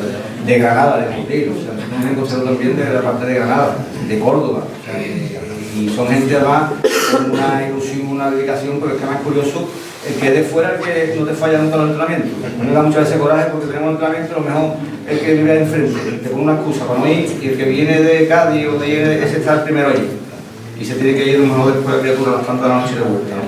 de Granada, de Montero, o sea, me he encontrado también de la parte de Granada, de Córdoba, o sea, y son gente además con una ilusión, una dedicación, pero es que más curioso, el que es de fuera el que no te falla nunca en el entrenamiento. No me da muchas veces coraje porque tenemos entrenamiento, a lo mejor el que vive enfrente, te pone una excusa para no ir, y el que viene de Cádiz o de ese está el primero allí. Y se tiene que ir a lo mejor después de la criatura a las tantas de la noche de vuelta, ¿no?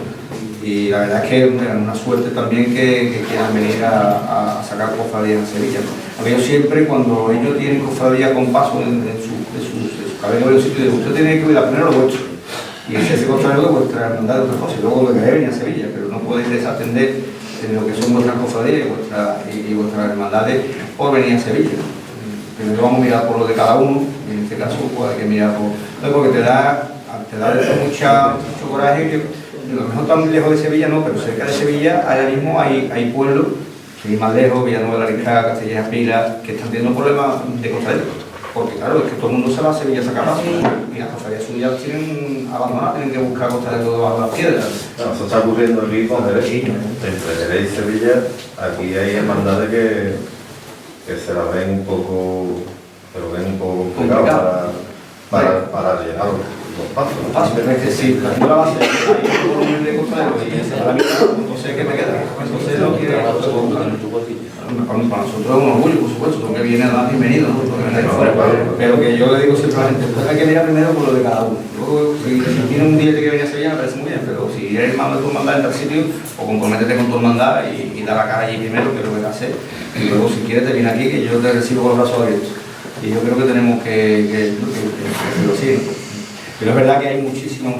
Y la verdad es que es una suerte también que quieran venir a sacar cofradías a Sevilla, ¿no? Yo siempre, cuando ellos tienen cofradía con paso en su cabello de sitio, usted tiene que cuidar primero lo vuestro. Y ese costadero de vuestra hermandad de otras cosas, y luego me queréis venir a Sevilla, pero no podéis desatender de lo que son vuestras cofradías y vuestras hermandades por venir a Sevilla. Primero vamos a mirar por lo de cada uno, y en este caso pues hay que mirar porque te da mucho coraje que a lo mejor tan lejos de Sevilla no, pero cerca de Sevilla ahora mismo hay pueblos, y más lejos, Villanueva de la Riscada, Castilleja, Pila, que están teniendo problemas de costaleros. Porque claro, es que todo el mundo se va a Sevilla a sacar paso, y las cofradías suyas tienen abandonadas, tienen que buscar costaleros debajo de las piedras. No, eso está ocurriendo aquí con Jerez. Entre Jerez y Sevilla, aquí hay hermandades que se las ven un poco, pero ven un poco complicadas para llenar los pasos. Pero es que si la gente va a hacer ahí un volumen de costaleros y se va a la mitad, entonces ¿qué me queda? Entonces no quiere para nosotros es un orgullo, por supuesto, porque viene a dar bienvenido, ¿no? Pero que yo le digo siempre a la gente, pues hay que mirar primero por lo de cada uno. Luego, si tiene un día que viene a Sevilla, me parece muy bien, pero si eres hermano de tu hermandad en tal sitio, o comprométete con tu hermandad y da la cara allí primero, que es lo que te hace, y luego si quieres te viene aquí, que yo te recibo con los brazos abiertos. Y yo creo que tenemos que lo sigan. Pero es verdad que hay muchísima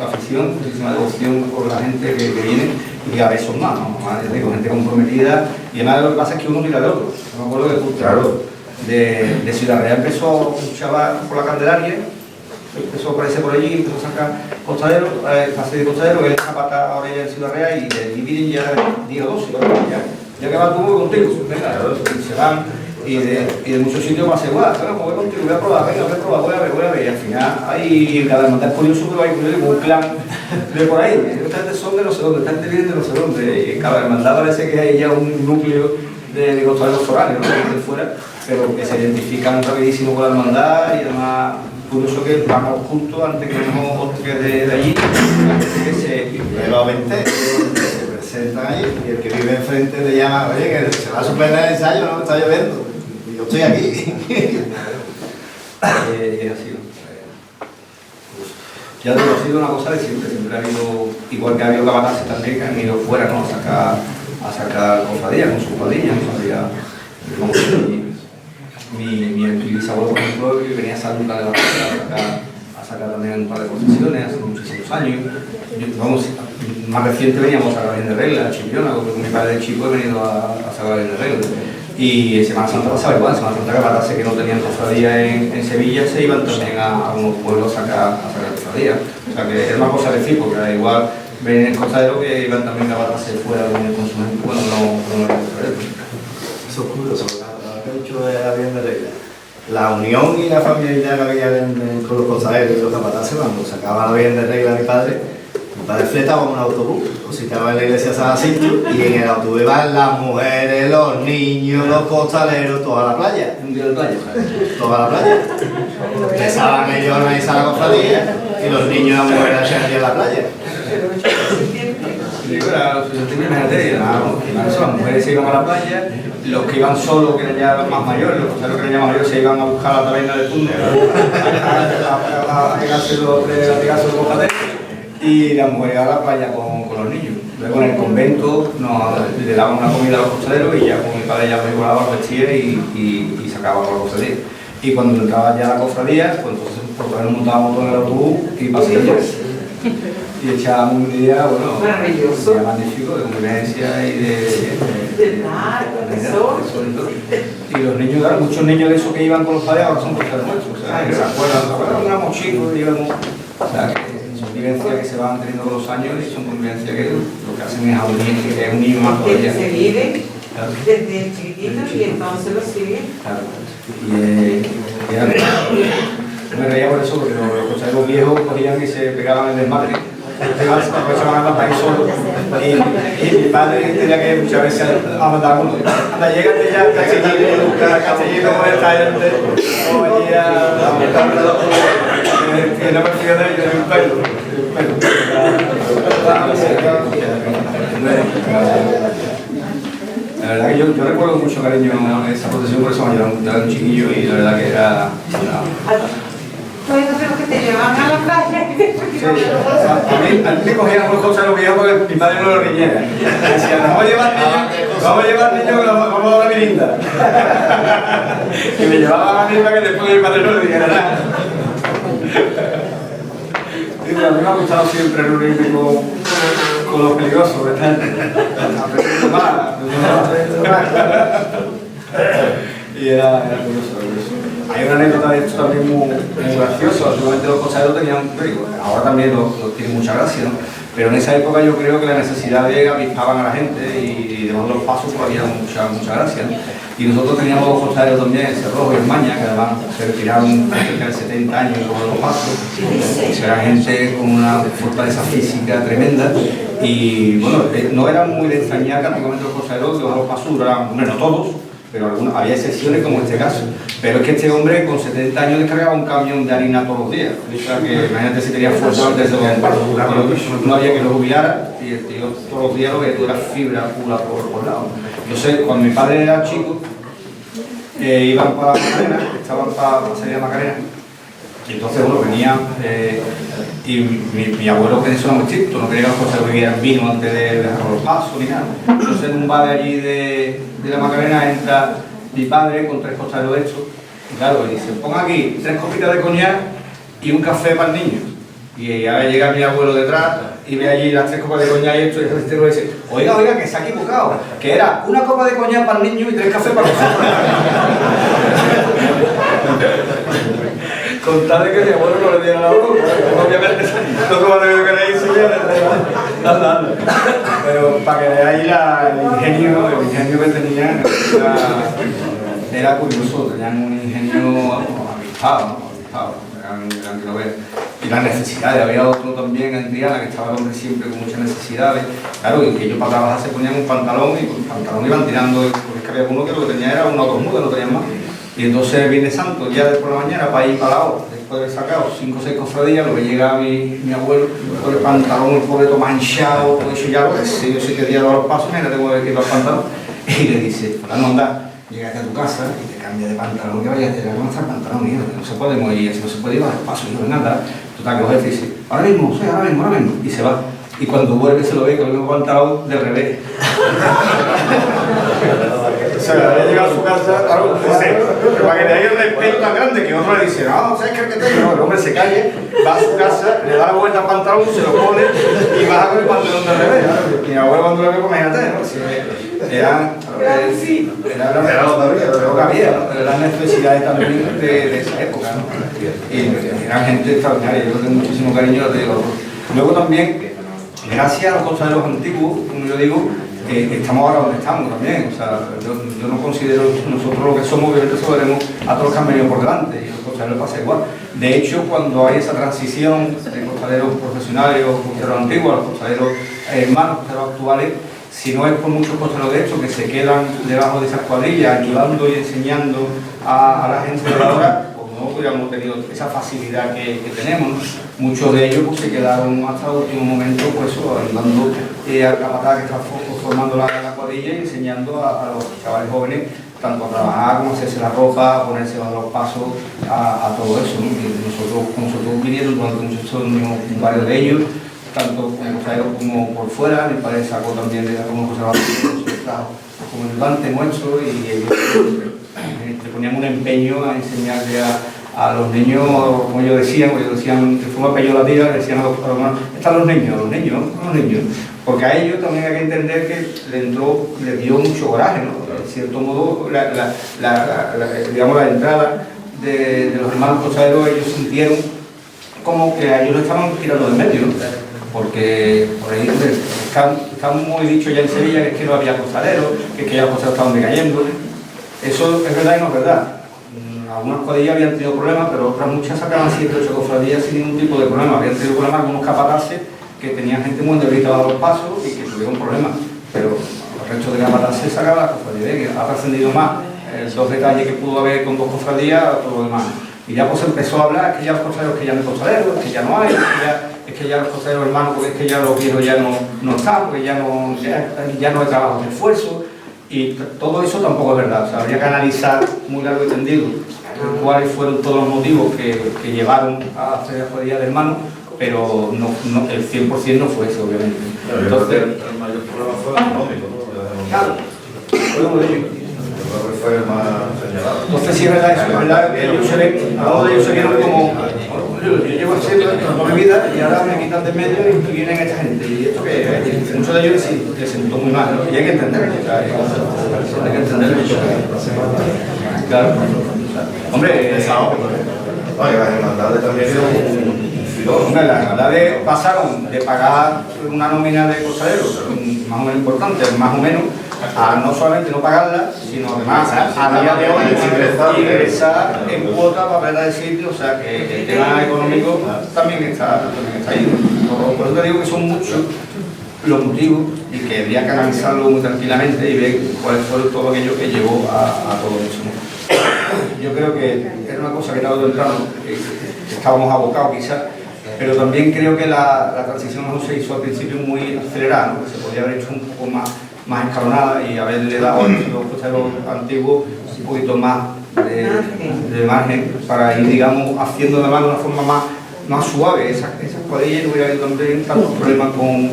afición, muchísima devoción por la gente que viene y a veces son más, ¿no? Digo, gente comprometida y además lo que pasa es que uno mira de otro. Yo me acuerdo que Claro. de Ciudad Real empezó un chaval por la Candelaria, empezó a aparecer por allí, empezó a sacar costaleros, pase de costaleros, que es Zapata ahora ya en Ciudad Real y de dividen ya 10 o 12, ya que va tú contigo, venga, y se van. Y de muchos sitios más igual, bueno, pues voy contigo, voy a probar, venga, voy a ver, y al final hay cada hermandad es curioso, pero hay un clan de por ahí, ustedes son de no sé dónde, ustedes vienen de no sé dónde, y cada hermandad parece que hay ya un núcleo de costaleros foráneos, ¿no? De fuera, pero que se identifican rapidísimo con la hermandad y además curioso que vamos juntos antes que no que de allí, que se presentan allí y el que vive enfrente le llama, oye, que se va a suspender el ensayo, no está lloviendo. Yo estoy aquí. es así. Ya te digo, ha sido una cosa de siempre, siempre ha habido, igual que ha habido capataces también que han ido fuera, ¿no? a sacar cofradías con sus cuadrillas, ¿no? Mi bisabuelo, por ejemplo, venía a San Lucas de la Plata a sacar también un par de procesiones hace muchísimos años. Vamos, más reciente veníamos a sacar la Virgen de Regla, a Chipiona, porque mi padre de chico he venido a sacar la Virgen de Regla. Y en Semana Santa pasaba igual, en Semana Santa capataces que no tenían cofradía en Sevilla se iban también a unos pueblos a sacar cofradías. O sea que es una cosa decir, porque da igual ven en costadero que iban también capataces fuera de consumir cuando no era costadero. Eso es curioso, lo que he dicho de la Virgen de Regla. La unión y la familiaridad que había con los costaderos y los capataces, cuando sacaba la Virgen de Regla a mi padre fletaba un autobús, cositaba en la iglesia de San Jacinto y en el autobús iban las mujeres, los niños, los costaleros, toda la playa. Un día de playa. Toda la playa. Empezaban ellos a organizar la cofradía y los niños y las mujeres hacían allí en la playa. Y ahora, imagínate, las mujeres se iban a la playa, los que iban solos, que eran ya los más mayores, los costaleros que eran ya mayores, se iban a buscar la taberna de turno a pegarse los bocaderos. Y las mujeres a la playa con los niños. Luego en el convento le daban una comida a los costaleros y ya con mi padre ya me volaba, los vestía y sacaba los costaleros. Y cuando entraba ya la cofradía, pues entonces por lo menos montábamos todo en el autobús y paseamos. Y echábamos un día, bueno, maravilloso, un día magnífico de convivencia y de sol y todo. Y los niños, claro, muchos niños de esos que iban con los padres ahora son costaleros nuestros. O sea, que se acuerdan cuando éramos chicos, íbamos. O sea, son vivencias que se van teniendo con los años y son convivencias que lo que hacen es unir, que es unir más todavía. se vive desde chiquititos y entonces lo siguen. Claro. Me reía por eso, porque los costaleros viejos cogían y se pegaban en el desmadre. Aprovechaban a país solo. Y mi padre tenía que muchas veces a mandar uno. Anda, llégate ya, cachillito con el taller. O allí que no me fío de ellos, un pelo. La verdad que yo recuerdo mucho cariño esa procesión, por eso yo era un chiquillo y la verdad que era... Pues no creo que te llevan a la playa. Sí, a mí me cogían unos costaleros viejos porque mi padre no lo riñera. Decían, vamos a llevar niños que vamos a dar mirinda. Y me llevaban a mí para que después mi padre no le dijera nada. A mí me ha gustado siempre reunirme con los peligrosos, ¿verdad? Aprendiendo más. Y era curioso. Hay una anécdota de esto también muy graciosa. Antiguamente los costaleros tenían, ahora también los tienen mucha gracia, ¿no? Pero en esa época yo creo que la necesidad de avispaban a la gente y debajo de los pasos pues había mucha gracia, ¿no? Y nosotros teníamos los costaleros también en Cerrojo y en Maña, que además se retiraron cerca de 70 años con los pasos. Era gente con una fortaleza física tremenda y bueno, no era muy de extrañar que antiguamente los costaleros de los pasos duraban, no todos, pero había excepciones como este caso. Pero es que este hombre con 70 años descargaba un camión de harina todos los días. O sea que imagínate si tenía fuerza desde los pasos. No había que lo jubilara y el tío todos los días lo que tú era fibra pura por lado. Yo sé, cuando mi padre era chico, iban para Macarena, estaban para salir a Macarena. Y entonces, bueno, venía y mi abuelo que eso era muy estricto, no quería que las cosas bebieran vino antes de dejar los pasos ni nada. Entonces en un bar de allí de la Macarena entra mi padre con 3 costaleros hechos. Y claro, y dice, ponga aquí 3 copitas de coñac y un café para el niño. Y ahora llega mi abuelo detrás y ve allí las 3 copas de coñac y esto, y el le dice, oiga, que se ha equivocado, que era una copa de coñac para el niño y 3 cafés para nosotros. Con tal de que mi abuelo no le diera la boca, obviamente no como lo queréis enseñar, pero para que veáis el ingenio que tenían era curioso, tenían un ingenio avispado, eran que lo vean. Y las necesidades, había otro también en Triana que estaba el hombre siempre con muchas necesidades, claro, y que ellos para trabajar se ponían un pantalón y con el pantalón iban tirando, porque es que había uno que lo que tenía era una o 2 mudas, no tenían más. Y entonces Viernes Santo, ya por la mañana, para ir para la hora, después de haber sacado 5 o 6 cofradías, lo que llega mi abuelo con el pantalón, el pobre todo manchado, todo eso ya lo sé, yo sé que día a los pasos, mira, tengo que ir al pantalón. Y le dice, fulano, anda, llegas a tu casa y te cambias de pantalón, que vayas a tener que el pantalón, hijo, no se puede morir, no se puede ir a los pasos, y yo, venga, anda, Total, que los jefes dicen, ahora mismo, sí, ahora mismo, y se va. Y cuando vuelve se lo ve con el mismo pantalón de revés. O sea, había llegado a su casa, claro, pero para que le haya un respeto tan grande que otro le dice, no, ¿sabes qué es que tengo? No, el hombre se calle, va a su casa, le da la vuelta al pantalón, se lo pone y baja con el pantalón de revés. ¿No? Mi abuelo cuando lo veo, imagínate, ¿no? Si era lo que había, ¿no? Pero eran necesidades también de esa época, ¿no? Y eran gente extraordinaria, yo tengo muchísimo cariño, te digo. Luego también, gracias a los costaderos antiguos, como yo digo, estamos ahora donde estamos también. O sea, yo no considero nosotros lo que somos, obviamente se lo veremos a todos los que han venido por delante, y los costaderos pasa igual. De hecho, cuando hay esa transición de costaderos profesionales o costaderos antiguos a los costaderos hermanos, costaderos actuales, si no es por muchos costaderos de hecho que se quedan debajo de esas cuadrillas, ayudando y enseñando a la gente de ahora, pues no hubiéramos tenido esa facilidad que tenemos, ¿no? Muchos de ellos pues, se quedaron hasta el último momento pues, ayudando al capataz que está formando la cuadrilla y enseñando a los chavales jóvenes tanto a trabajar como a hacerse la ropa, a ponerse bajo los pasos, a todo eso, ¿no? Y nosotros vinieron durante muchos años, varios de ellos, tanto como costaderos como por fuera. Mi padre sacó también de como conservador, como ayudante nuestro, y ellos le ponían un empeño a enseñarle a los niños, como ellos decían de forma peyorativa, decían a los hermanos, están los niños, porque a ellos también hay que entender que les dio mucho coraje, ¿no? En cierto modo, digamos, la entrada de los hermanos costaderos, ellos sintieron como que a ellos lo estaban tirando de medio, ¿no? Porque por ahí está muy dicho ya en Sevilla que es que no había costaderos, que es que ya los costaderos estaban decayendo. Eso es verdad y no es verdad. Algunas cuadrillas habían tenido problemas, pero otras muchas sacaban 7 o 8 cofradías sin ningún tipo de problema. Habían tenido problemas con unos capataces que tenían gente muy debilitada a los pasos y que tuvieron problemas. Pero los restos de capataces sacaban las cofradías, que ha trascendido más dos detalles que pudo haber con 2 cofradías a todo lo demás. Y ya pues empezó a hablar, es que ya los costaderos que ya no hay costaderos, es que ya no hay, es que ya los costaderos hermanos, porque es que ya los viejos ya no están, porque ya no hay trabajo de esfuerzo. Y todo eso tampoco es verdad. O sea, habría que analizar muy largo y tendido cuáles fueron todos los motivos que llevaron a hacer la cuadrilla de hermanos, pero el 100% no fue eso, obviamente. Entonces, el mayor problema fue el económico, ¿no? claro, fue uno de ellos. Fue el más señalado. Entonces, sí es verdad, eso es verdad, ellos se ven, a todos ellos se vieron como, yo llevo haciendo esto toda mi vida y ahora me quitan de medio y vienen esta gente. Y esto que muchos de ellos les sentó muy mal, ¿no? Y hay que entenderlo, hay que entenderlo. Claro. Hombre, Oye, las hermandades también hombre, las hermandades pasaron de pagar una nómina de costaderos más o menos importante, más o menos, a no solamente no pagarla, sino además a día de hoy ingresar en cuota para ver el sitio. O sea que el tema económico también está ahí. Por eso te digo que son muchos los motivos y que habría que analizarlo muy tranquilamente y ver cuál fue todo aquello que llevó a todo eso, ¿no? Yo creo que era una cosa que tarde o temprano estábamos abocados quizás, pero también creo que la transición no se hizo al principio muy acelerada, ¿no? Que se podía haber hecho un poco más escalonada y haberle dado a los costaderos antiguos un poquito más de margen para ir, digamos, haciendo de una forma más suave. Esas cuadrillas no hubiera habido también tantos problemas como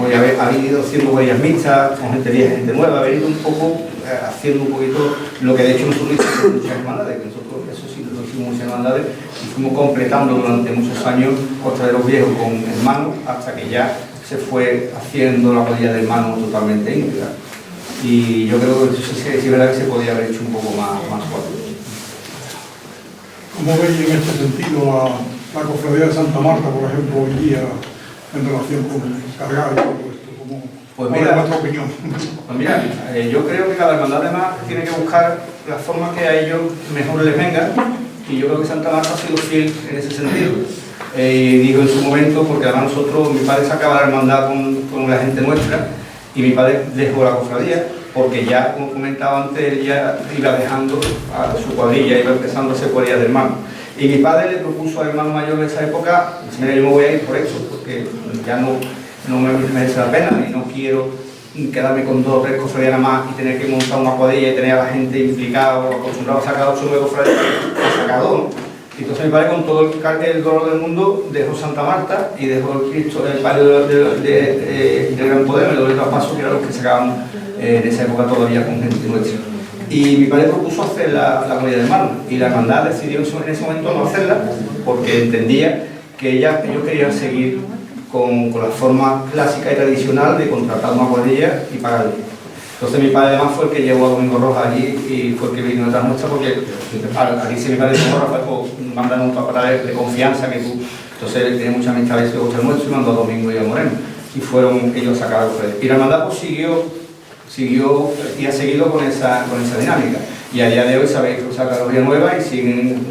haber ido haciendo cuadrillas mixtas, con gente vieja y gente nueva, haber ido un poco haciendo un poquito lo que de hecho nosotros hicimos en muchas hermandades, que nosotros eso sí lo hicimos en muchas hermandades y fuimos completando durante muchos años costaderos viejos con hermanos hasta que ya se fue haciendo la cuadrilla de hermanos totalmente íntegra. Y yo creo que eso sí es verdad que se podía haber hecho un poco más fuerte. ¿Cómo veis en este sentido a la cofradía de Santa Marta, por ejemplo, hoy día en relación con cargar y todo esto? ¿Cuál es vuestra opinión? Pues mira, yo creo que cada hermandad además tiene que buscar las formas que a ellos mejor les vengan, y yo creo que Santa Marta ha sido fiel en ese sentido. Digo en su momento, porque además mi padre sacaba la hermandad con la gente nuestra, y mi padre dejó la cofradía, porque ya, como comentaba antes, él ya iba dejando a su cuadrilla, iba empezando a hacer cuadrillas de hermanos. Y mi padre le propuso al hermano mayor de esa época, mira, yo me voy a ir por eso, porque ya no me merece la pena y no quiero quedarme con 2 o 3 cofradías nada más y tener que montar una cuadrilla y tener a la gente implicada o acostumbrada a sacar 8 o 9 cofradías, ha sacado, ¿no? Y entonces mi padre, con todo el dolor del mundo, dejó Santa Marta y dejó el Cristo, el palio del Gran Poder, el doble traspaso, que eran los que sacaban en esa época todavía con gente nuestra. Y mi padre propuso hacer la comunidad de hermanos, y la hermandad decidió en ese momento no hacerla porque entendía que ellos querían seguir con la forma clásica y tradicional de contratar una cuadrilla y pagarle. Entonces mi padre además fue el que llevó a Domingo Rojas allí y fue el que vino detrás nuestra, porque al irse mi padre de Domingo Rojas, pues mandan un papá de confianza que tú. Entonces él tiene mucha amistad con el nuestro y mandó a Domingo y a Moreno. Y fueron ellos a sacar a los redes. Y la hermandad pues siguió y ha seguido con esa dinámica. Y a día de hoy sabéis que saca la Villanueva y siguen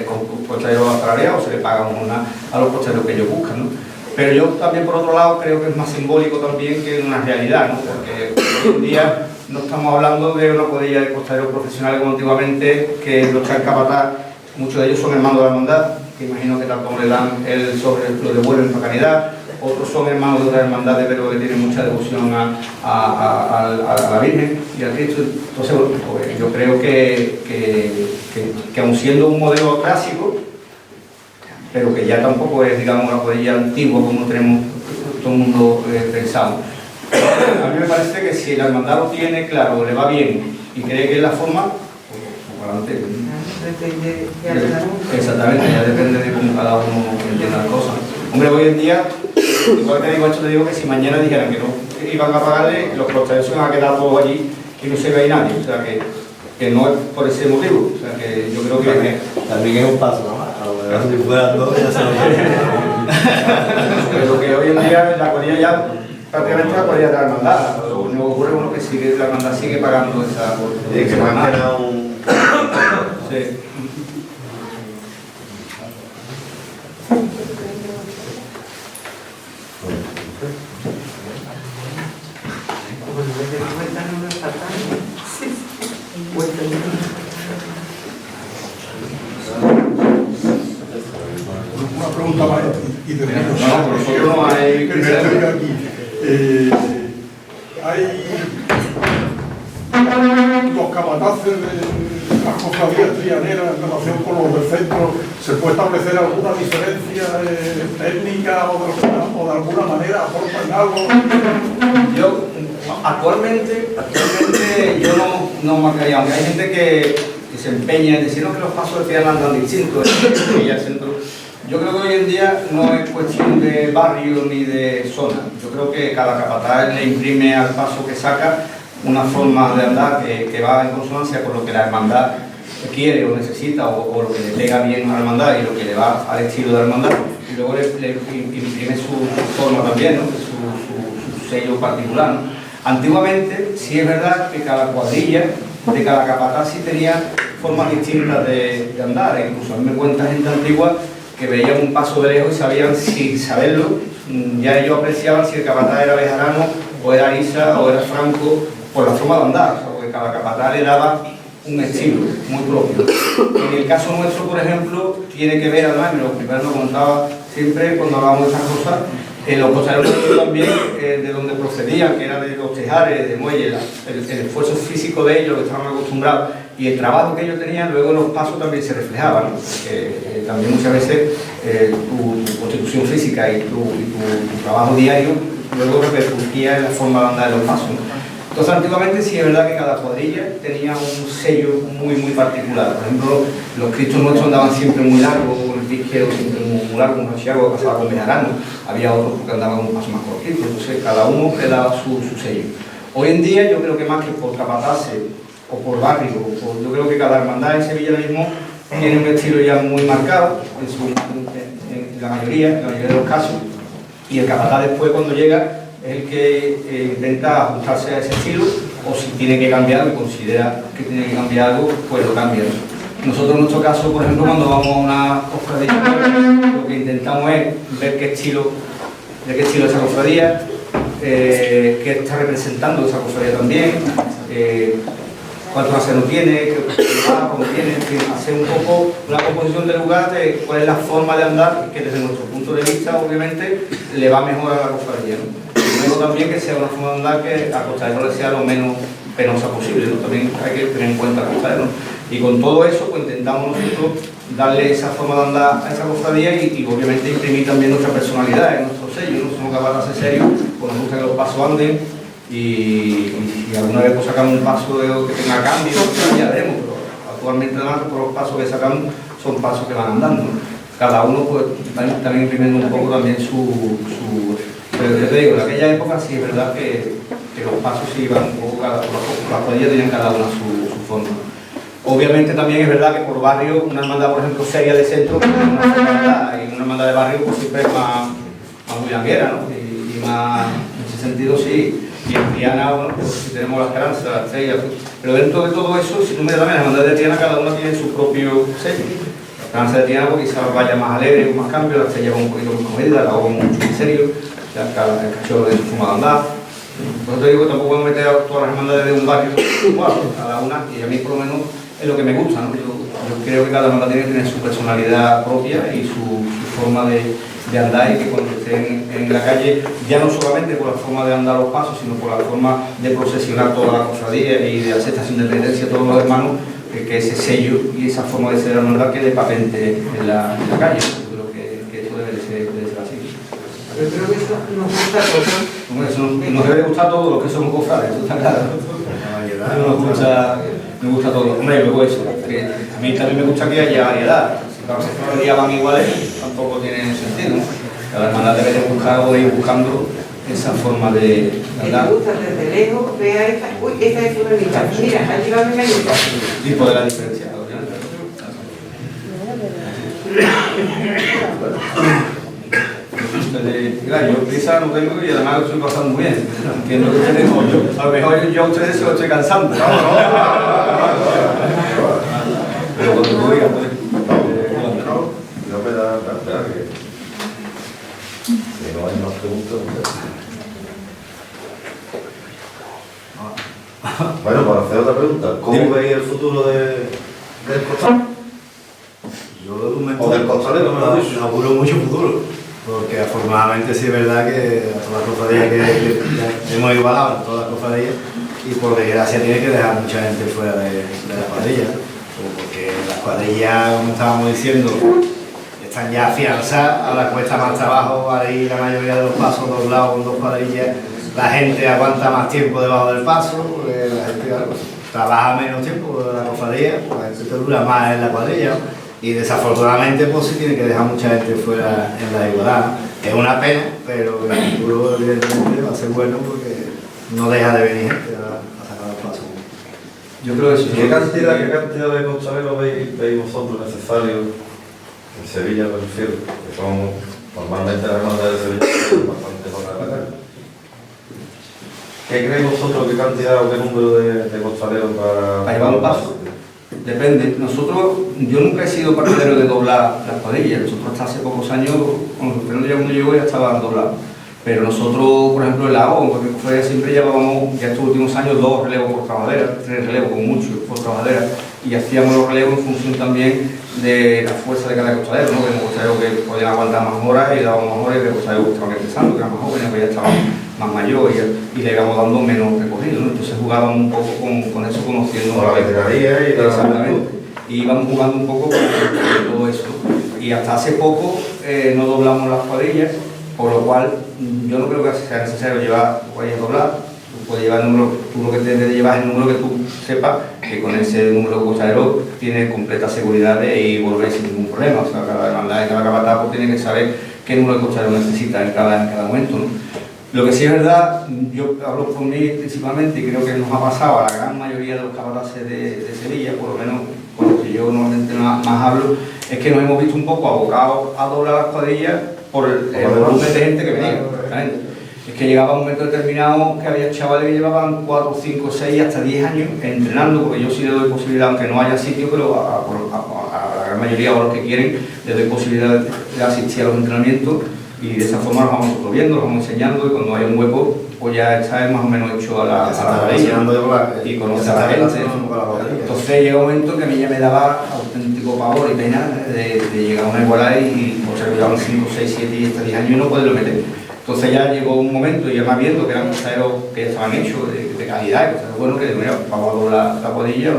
con cocheros asalariados, se le paga una a los cocheros que ellos buscan, ¿no? Pero yo también, por otro lado, creo que es más simbólico también que una realidad, ¿no? Porque hoy en día no estamos hablando de una cuadrilla de costaderos profesionales como antiguamente, que los que han capataz, muchos de ellos son hermanos de la hermandad, que imagino que tanto le dan lo devuelven para caridad, otros son hermanos de otras hermandades, pero que tienen mucha devoción a la Virgen y a Cristo. Entonces, pues, yo creo que aun siendo un modelo clásico, pero que ya tampoco es, digamos, una cuadrilla antigua como tenemos todo el mundo pensado. A mí me parece que si la hermandad lo tiene claro, le va bien y cree que es la forma, pues para adelante. Exactamente, ya depende de cómo cada uno entienda las cosas. Hombre, hoy en día, igual que digo esto, te digo que si mañana dijeran que no iban a pagarle, los costaleros se van a quedar todos allí y no se ve ahí nadie. O sea que no es por ese motivo. O sea que yo creo que también es un paso, ¿no? Si fueran dos, ya se lo pero que hoy en día la cuadrilla ya prácticamente la cuadrilla de la hermandad. Lo único que ocurre es que sigue, la hermandad sigue pagando esa. Que más que nada un. Sí. Una pregunta más y terminamos. No, por ejemplo, no hay que me estoy aquí. Hay los capataces de las cofradías trianeras en relación con los del centro. ¿Se puede establecer alguna diferencia técnica o de alguna manera aportan algo? Yo actualmente yo no marcaría, aunque hay gente que se empeña en decir que los pasos de triana andan distintos y el centro. Yo creo que hoy en día no es cuestión de barrio ni de zona. Yo creo que cada capataz le imprime al paso que saca una forma de andar que va en consonancia con lo que la hermandad quiere o necesita o lo que le pega bien a la hermandad y lo que le va al estilo de la hermandad, y luego le imprime su forma también, ¿no? su sello particular, ¿no? Antiguamente sí es verdad que cada cuadrilla de cada capataz sí tenía formas distintas de andar. Incluso a mí me cuenta gente antigua que veían un paso de lejos y sabían, sin saberlo, ya ellos apreciaban si el capataz era bejarano o era Isa o era Franco por la forma de andar, o sea, porque cada capataz le daba un estilo muy propio. En el caso nuestro, por ejemplo, tiene que ver, además, lo primero lo contaba siempre cuando hablábamos de estas cosas, los costaderos también de donde procedían, que era de los tejares, de muelles, el esfuerzo físico de ellos, que estaban acostumbrados, y el trabajo que ellos tenían, luego en los pasos también se reflejaba, ¿no? Porque también muchas veces tu constitución física y tu trabajo diario luego repercutía en la forma de andar de los pasos, ¿no? Entonces, antiguamente sí es verdad que cada cuadrilla tenía un sello muy particular. Por ejemplo, los cristos nuestros andaban siempre muy largos, con el pie izquierdo siempre muy largo, un Santiago que pasaba con bejarano. Había otros que andaban un paso más cortito, entonces cada uno le daba su sello. Hoy en día yo creo que más que por capataces o por barrio, yo creo que cada hermandad en Sevilla mismo tiene un estilo ya muy marcado, en la mayoría de los casos, y el capataz después cuando llega es el que intenta ajustarse a ese estilo, o si tiene que cambiar, o considera que tiene que cambiar algo, pues lo cambia. Nosotros en nuestro caso, por ejemplo, cuando vamos a una cofradía, lo que intentamos es ver de qué estilo es esa cofradía, qué está representando esa cofradía también, cuánto acero tiene, cómo tiene, en fin, hacer un poco una composición del lugar de cuál es la forma de andar que desde nuestro punto de vista, obviamente, le va mejor a la cofradía, ¿no? Y luego también que sea una forma de andar que a costalero le sea lo menos penosa posible, ¿no? También hay que tener en cuenta a costalero, ¿no? Y con todo eso, pues intentamos nosotros darle esa forma de andar a esa cofradía y obviamente imprimir también nuestra personalidad en nuestro sello, ¿no? Somos capataces serios, pues nos gusta que los pasos anden y si alguna vez pues, sacamos un paso que tenga cambio, pues, ya veremos, pero actualmente además por los pasos que sacamos son pasos que van andando, ¿no? Cada uno pues también imprimiendo un poco también pero yo te digo, en aquella época sí es verdad que los pasos sí iban un poco, las cuadrillas tenían cada una su forma. Obviamente también es verdad que por barrio, una hermandad por ejemplo seria de centro, pues, una hermandad, y una hermandad de barrio pues siempre es más bullanguera, ¿no? Y más, en ese sentido sí, y en Triana, bueno, pues si tenemos la Esperanza, la Estrella, pero dentro de todo eso, si tú me das la hermandad de Triana, cada una tiene su propio sello. La Esperanza de Triana pues, quizás vaya más alegre, con más cambio, la Estrella va un poquito más comedida, la hago mucho más serio, el cachorro de su forma de andar. Por eso te digo que tampoco puedo meter a todas las hermandades de un barrio igual, cada una, y a mí por lo menos es lo que me gusta, ¿no? Yo creo que cada hermandad tiene que tener su personalidad propia y su forma de andar y que cuando estén en la calle, ya no solamente por la forma de andar los pasos, sino por la forma de procesionar toda la cofradía y de hacer esta independencia a todos los hermanos, que ese sello y esa forma de ser la hermandad quede patente en la calle. Yo creo que eso debe ser así. Yo creo que eso nos gusta a todos. Bueno, eso nos debe de gustar a todos los que somos cofrades, eso está claro. Me gusta todo. Hombre, y luego eso, que a mí también me gusta que haya variedad. Si las cofradías van iguales, tampoco tiene sentido, ¿no? Cada hermandad debe de buscar o de ir buscando esa forma de andar. Me gusta desde lejos, vea esta, uy, esta es fulanita, mira, ha llegado mi mayita. Y poder la diferenciar, obviamente. Mira, yo prisa no tengo y además lo estoy pasando muy bien. Entiendo que ustedes no, a lo mejor yo a ustedes se lo estoy cansando. Pero cuando tú digas, pues. No me da espera que si no hay más preguntas. Bueno, para hacer otra pregunta, ¿cómo veis el futuro del costal? Yo lo momento, O del costalero, mejor dicho. auguro mucho futuro, porque afortunadamente sí es verdad que a todas las cofradías que hemos igualado, a todas las cofradías, y por desgracia tiene que dejar mucha gente fuera de las cuadrillas, porque las cuadrillas, como estábamos diciendo, están ya afianzadas, ahora cuesta más trabajo, ahora ir la mayoría de los pasos doblados con dos cuadrillas, la gente aguanta más tiempo debajo del paso, porque la gente trabaja menos tiempo en la cofradía, pues la gente te dura más en la cuadrilla, ¿no? Y desafortunadamente pues sí tiene que dejar mucha gente fuera en la igualdad. Es una pena, pero el futuro evidentemente va a ser bueno porque no deja de venir gente a sacar los pasos. Yo creo que sí. ¿Qué cantidad de costaleros veis vosotros necesarios en Sevilla, me refiero? Que son normalmente las hermandades de Sevilla bastante para la calle. ¿Qué creéis vosotros, qué cantidad o qué número de costaleros para llevar los pasos? Depende. Nosotros, yo nunca he sido partidario de doblar las cuadrillas. Nosotros hasta hace pocos años, cuando ya llegó ya estaban doblados. Pero nosotros, por ejemplo, en la O, porque cofradía siempre llevábamos, ya estos últimos años, 2 relevos por trabajadera, 3 relevos con mucho por trabajadera, y hacíamos los relevos en función también de la fuerza de cada costadero, ¿no? Tenemos costaleros que podían aguantar más horas y dábamos más horas, y de costaleros que estaban empezando, que eran más jóvenes, que ya estaban más mayores y le íbamos dando menos recorrido, ¿no? Entonces jugábamos un poco con eso, conociendo la veteranía y la... Exactamente. Y íbamos jugando un poco con todo eso. Y hasta hace poco no doblamos las cuadrillas, por lo cual yo no creo que sea necesario llevar cuadrillas dobladas. Tú puedes llevar el número, tú lo que debes de llevar es el número que tú sepas que con ese número de costalero tienes completa seguridad de ir y volver sin ningún problema. O sea, cada hermandad y cada capataz pues, tiene que saber qué número de costalero necesita en cada momento, ¿no? Lo que sí es verdad, yo hablo por mí principalmente y creo que nos ha pasado a la gran mayoría de los capataces de Sevilla, por lo menos con los que yo normalmente más hablo, es que nos hemos visto un poco abocados a doblar las cuadrillas por el volumen de gente que venía. Es que llegaba un momento determinado que había chavales que llevaban 4, 5, 6, hasta 10 años entrenando, porque yo sí le doy posibilidad, aunque no haya sitio, pero a la gran mayoría de los que quieren, le doy posibilidad de asistir a los entrenamientos. Y de esa forma nos vamos nosotros viendo, nos vamos enseñando y cuando hay un hueco, pues ya está más o menos hecho a la cuadrilla y conoce a la gente. Entonces llega un momento que a mí ya me daba auténtico pavor y pena de llegar a una igualdad y o sea, llevaban 5, 6, 7 y hasta 10 años y no poderlo meter. Entonces ya llegó un momento y ya más viendo que eran costaleros que ya estaban hechos de calidad, costaleros buenos que mira, vamos a doblar la cuadrilla,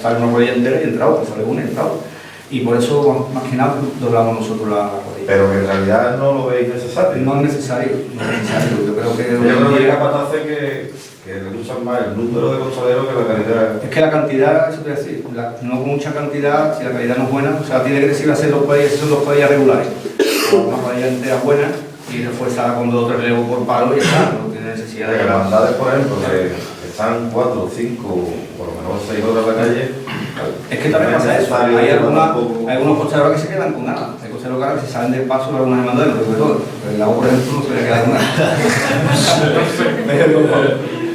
sale una cuadrilla entera y entra otra, sale una y entra otra. Y por eso, más que nada, doblamos nosotros la rodilla. Pero que en realidad no lo veis necesario. No es necesario, no es necesario. Yo creo que Yo creo que capaz hace que le usan más el número de costaleros que la calidad. es que la cantidad, eso te voy a decir, no con mucha cantidad, si la calidad no es buena, o sea, tiene que decir hacer dos cuadrillas, son dos cuadrillas regulares. Una cuadrilla entera buena y refuerzada con 2 o 3 legos por palo y ya está, no tiene necesidad de Que las bandades, por ejemplo, que están 4 o 5, por lo menos 6 horas en la calle. Es que también pasa eso, hay algunos cocheros que se quedan con nada, hay cocheros que se salen del paso de algunas hermandades, sobre todo, el lago por ejemplo no se le queda con nada.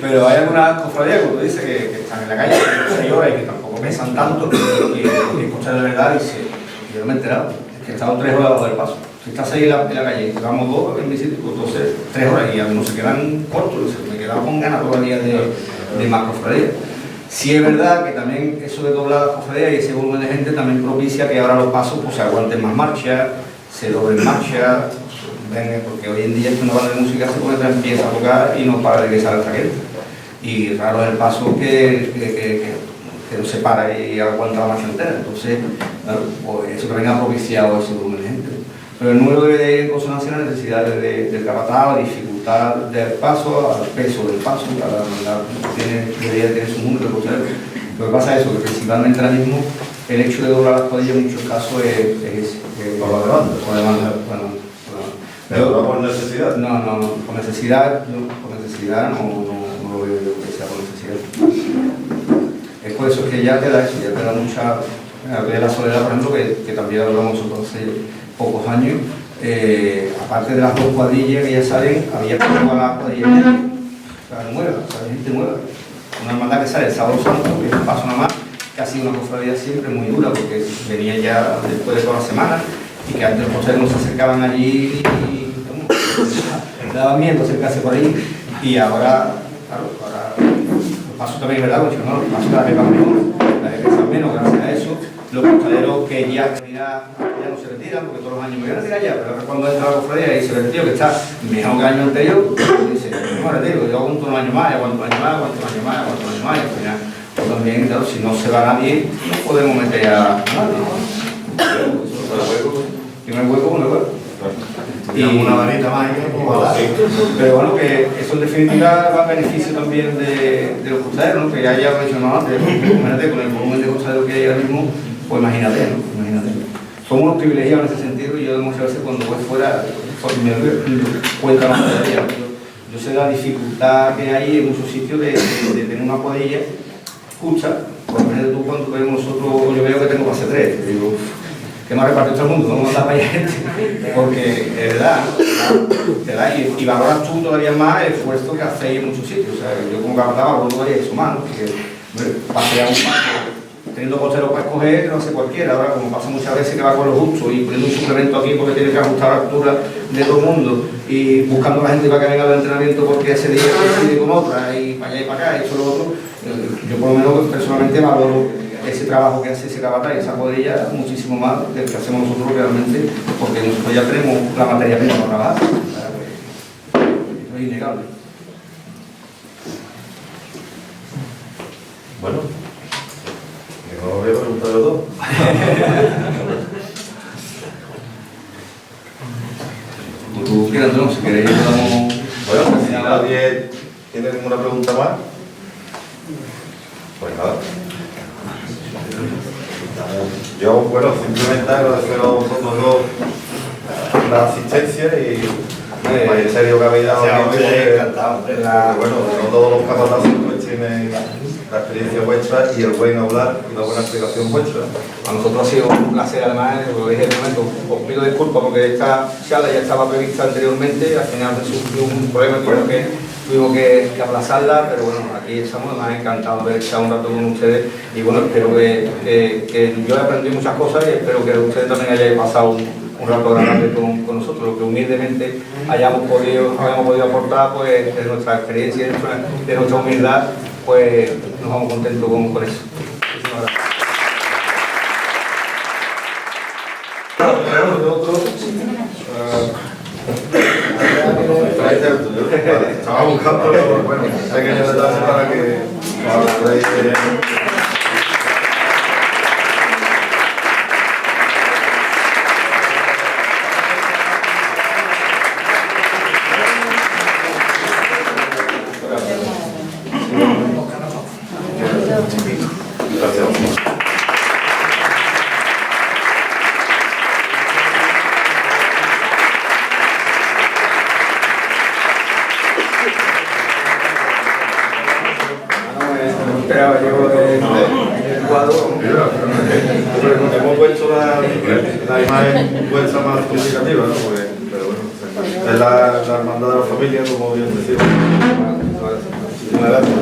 pero hay algunas cofradías, como tú dices, que están en la calle 6 horas y que tampoco pesan tanto, y el cochero de verdad dice, yo me he enterado, es que he estado 3 horas debajo del paso. Si estás ahí en la calle y llevamos 2 en bici, pues entonces 3 horas y algunos se quedan cortos, me quedaba con ganas todavía de más cofradías. Sí es verdad que también eso de doblar las cofradías y ese volumen de gente también propicia que ahora los pasos pues, se aguanten más marcha, se doblen marcha, porque hoy en día es que una banda de música se pone empieza a tocar y no para de que sale el traquete. Y raro es el paso que no se para y aguanta la marcha entera. Entonces, claro, pues eso también ha propiciado ese volumen de gente. Pero el número debe de ir en consonancia a las necesidades del capataz, la dificultad del paso, al peso del paso, cada banda debería tener su número de cocheros. Lo que pasa es eso, que principalmente ahora mismo el hecho de doblar las cuadrillas en muchos casos es Por la demanda. por demanda. Pero no por necesidad. No, por necesidad no lo veo yo que sea por necesidad. Es por eso que ya te da eso, ya te da mucha... La soledad, por ejemplo, que también hablamos nosotros hace pocos años, aparte de las 2 cuadrillas que ya salen, había que probar las cuadrillas nuevas, gente nueva. Una hermandad que sale el sábado santo, que es un paso nada más, que ha sido una cofradía siempre muy dura, porque venía ya después de toda la semana, y que antes los cocheros no se acercaban allí y le daban miedo acercarse por ahí, y ahora, claro, los pasos también es verdad, porque no, los pasos cada vez van mejor, cada vez pesan menos gracias a eso. Los costaleros que ya no se retiran, porque todos los años me voy a retirar ya, pero cuando entra la cofradía y se ve el tío que está mejor que el año anterior, dice, no me retiro, yo aguanto un año más, aguanto un año más, aguanto un año más, aguanto un año más, y al final, pues también, claro, si no se va nadie, no podemos meter a nadie. Yo me hueco con el hueco. Y una varita más Pero bueno, que eso en definitiva va a beneficio también de los costaleros, ¿no? Que ya mencionado antes, imagínate, con el volumen de costaleros que hay ahora mismo, pues imagínate, ¿no? Imagínate. Somos unos privilegiados en ese sentido y yo muchas veces cuando voy fuera, me doy cuenta más todavía. Yo sé la dificultad que hay en muchos sitios de tener una cuadrilla justa. Por ejemplo, tú cuando vemos nosotros, yo veo que tengo pase 3, digo, que me ha repartido todo el mundo, vamos a dar para allá gente, porque es verdad, ¿verdad? Y valoras tú todavía más el esfuerzo que hacéis en muchos sitios. O sea, yo como capataz valoro todavía eso más, porque pasear un paso, teniendo cocheros para escoger, no sé cualquiera. Ahora, como pasa muchas veces que va con lo justo y poniendo un suplemento aquí porque tiene que ajustar la altura de todo el mundo y buscando a la gente para que venga al entrenamiento porque ese día coincide con otra y para allá y para acá, y eso lo otro, yo por lo menos personalmente valoro ese trabajo que hace ese capataz y esa cuadrilla muchísimo más del que hacemos nosotros realmente, porque nosotros ya tenemos la materia prima para trabajar. Esto es innegable. Bueno, que no lo voy a preguntar de todo. Como tú quieras, no, si queréis, damos... Bueno, si nadie tiene ninguna pregunta más, pues nada. Yo, bueno, simplemente agradeceros a vosotros dos la asistencia y el serio que habéis dado aquí, porque bueno, no todos los capataces pues tienen la experiencia vuestra y el buen hablar y la buena explicación vuestra. A nosotros ha sido un placer, además, lo dije en el momento, os pido disculpas porque esta charla ya estaba prevista anteriormente, al final surgió un problema que tuvimos que aplazarla, pero bueno, aquí estamos, más encantados de haber estado un rato con ustedes y bueno, espero que yo he aprendido muchas cosas y espero que ustedes también hayáis pasado un rato agradable con nosotros, lo que humildemente hayamos podido aportar pues de nuestra experiencia y de nuestra humildad, pues nos vamos contentos con eso. Muchísimas gracias. Estaba buscando, bueno, pequeño detalle para que podáis caballero del cuadro. Hemos puesto la imagen vuestra más significativa, ¿no? Porque, pero bueno, es la hermandad de la familia, como bien decía. Muchísimas gracias.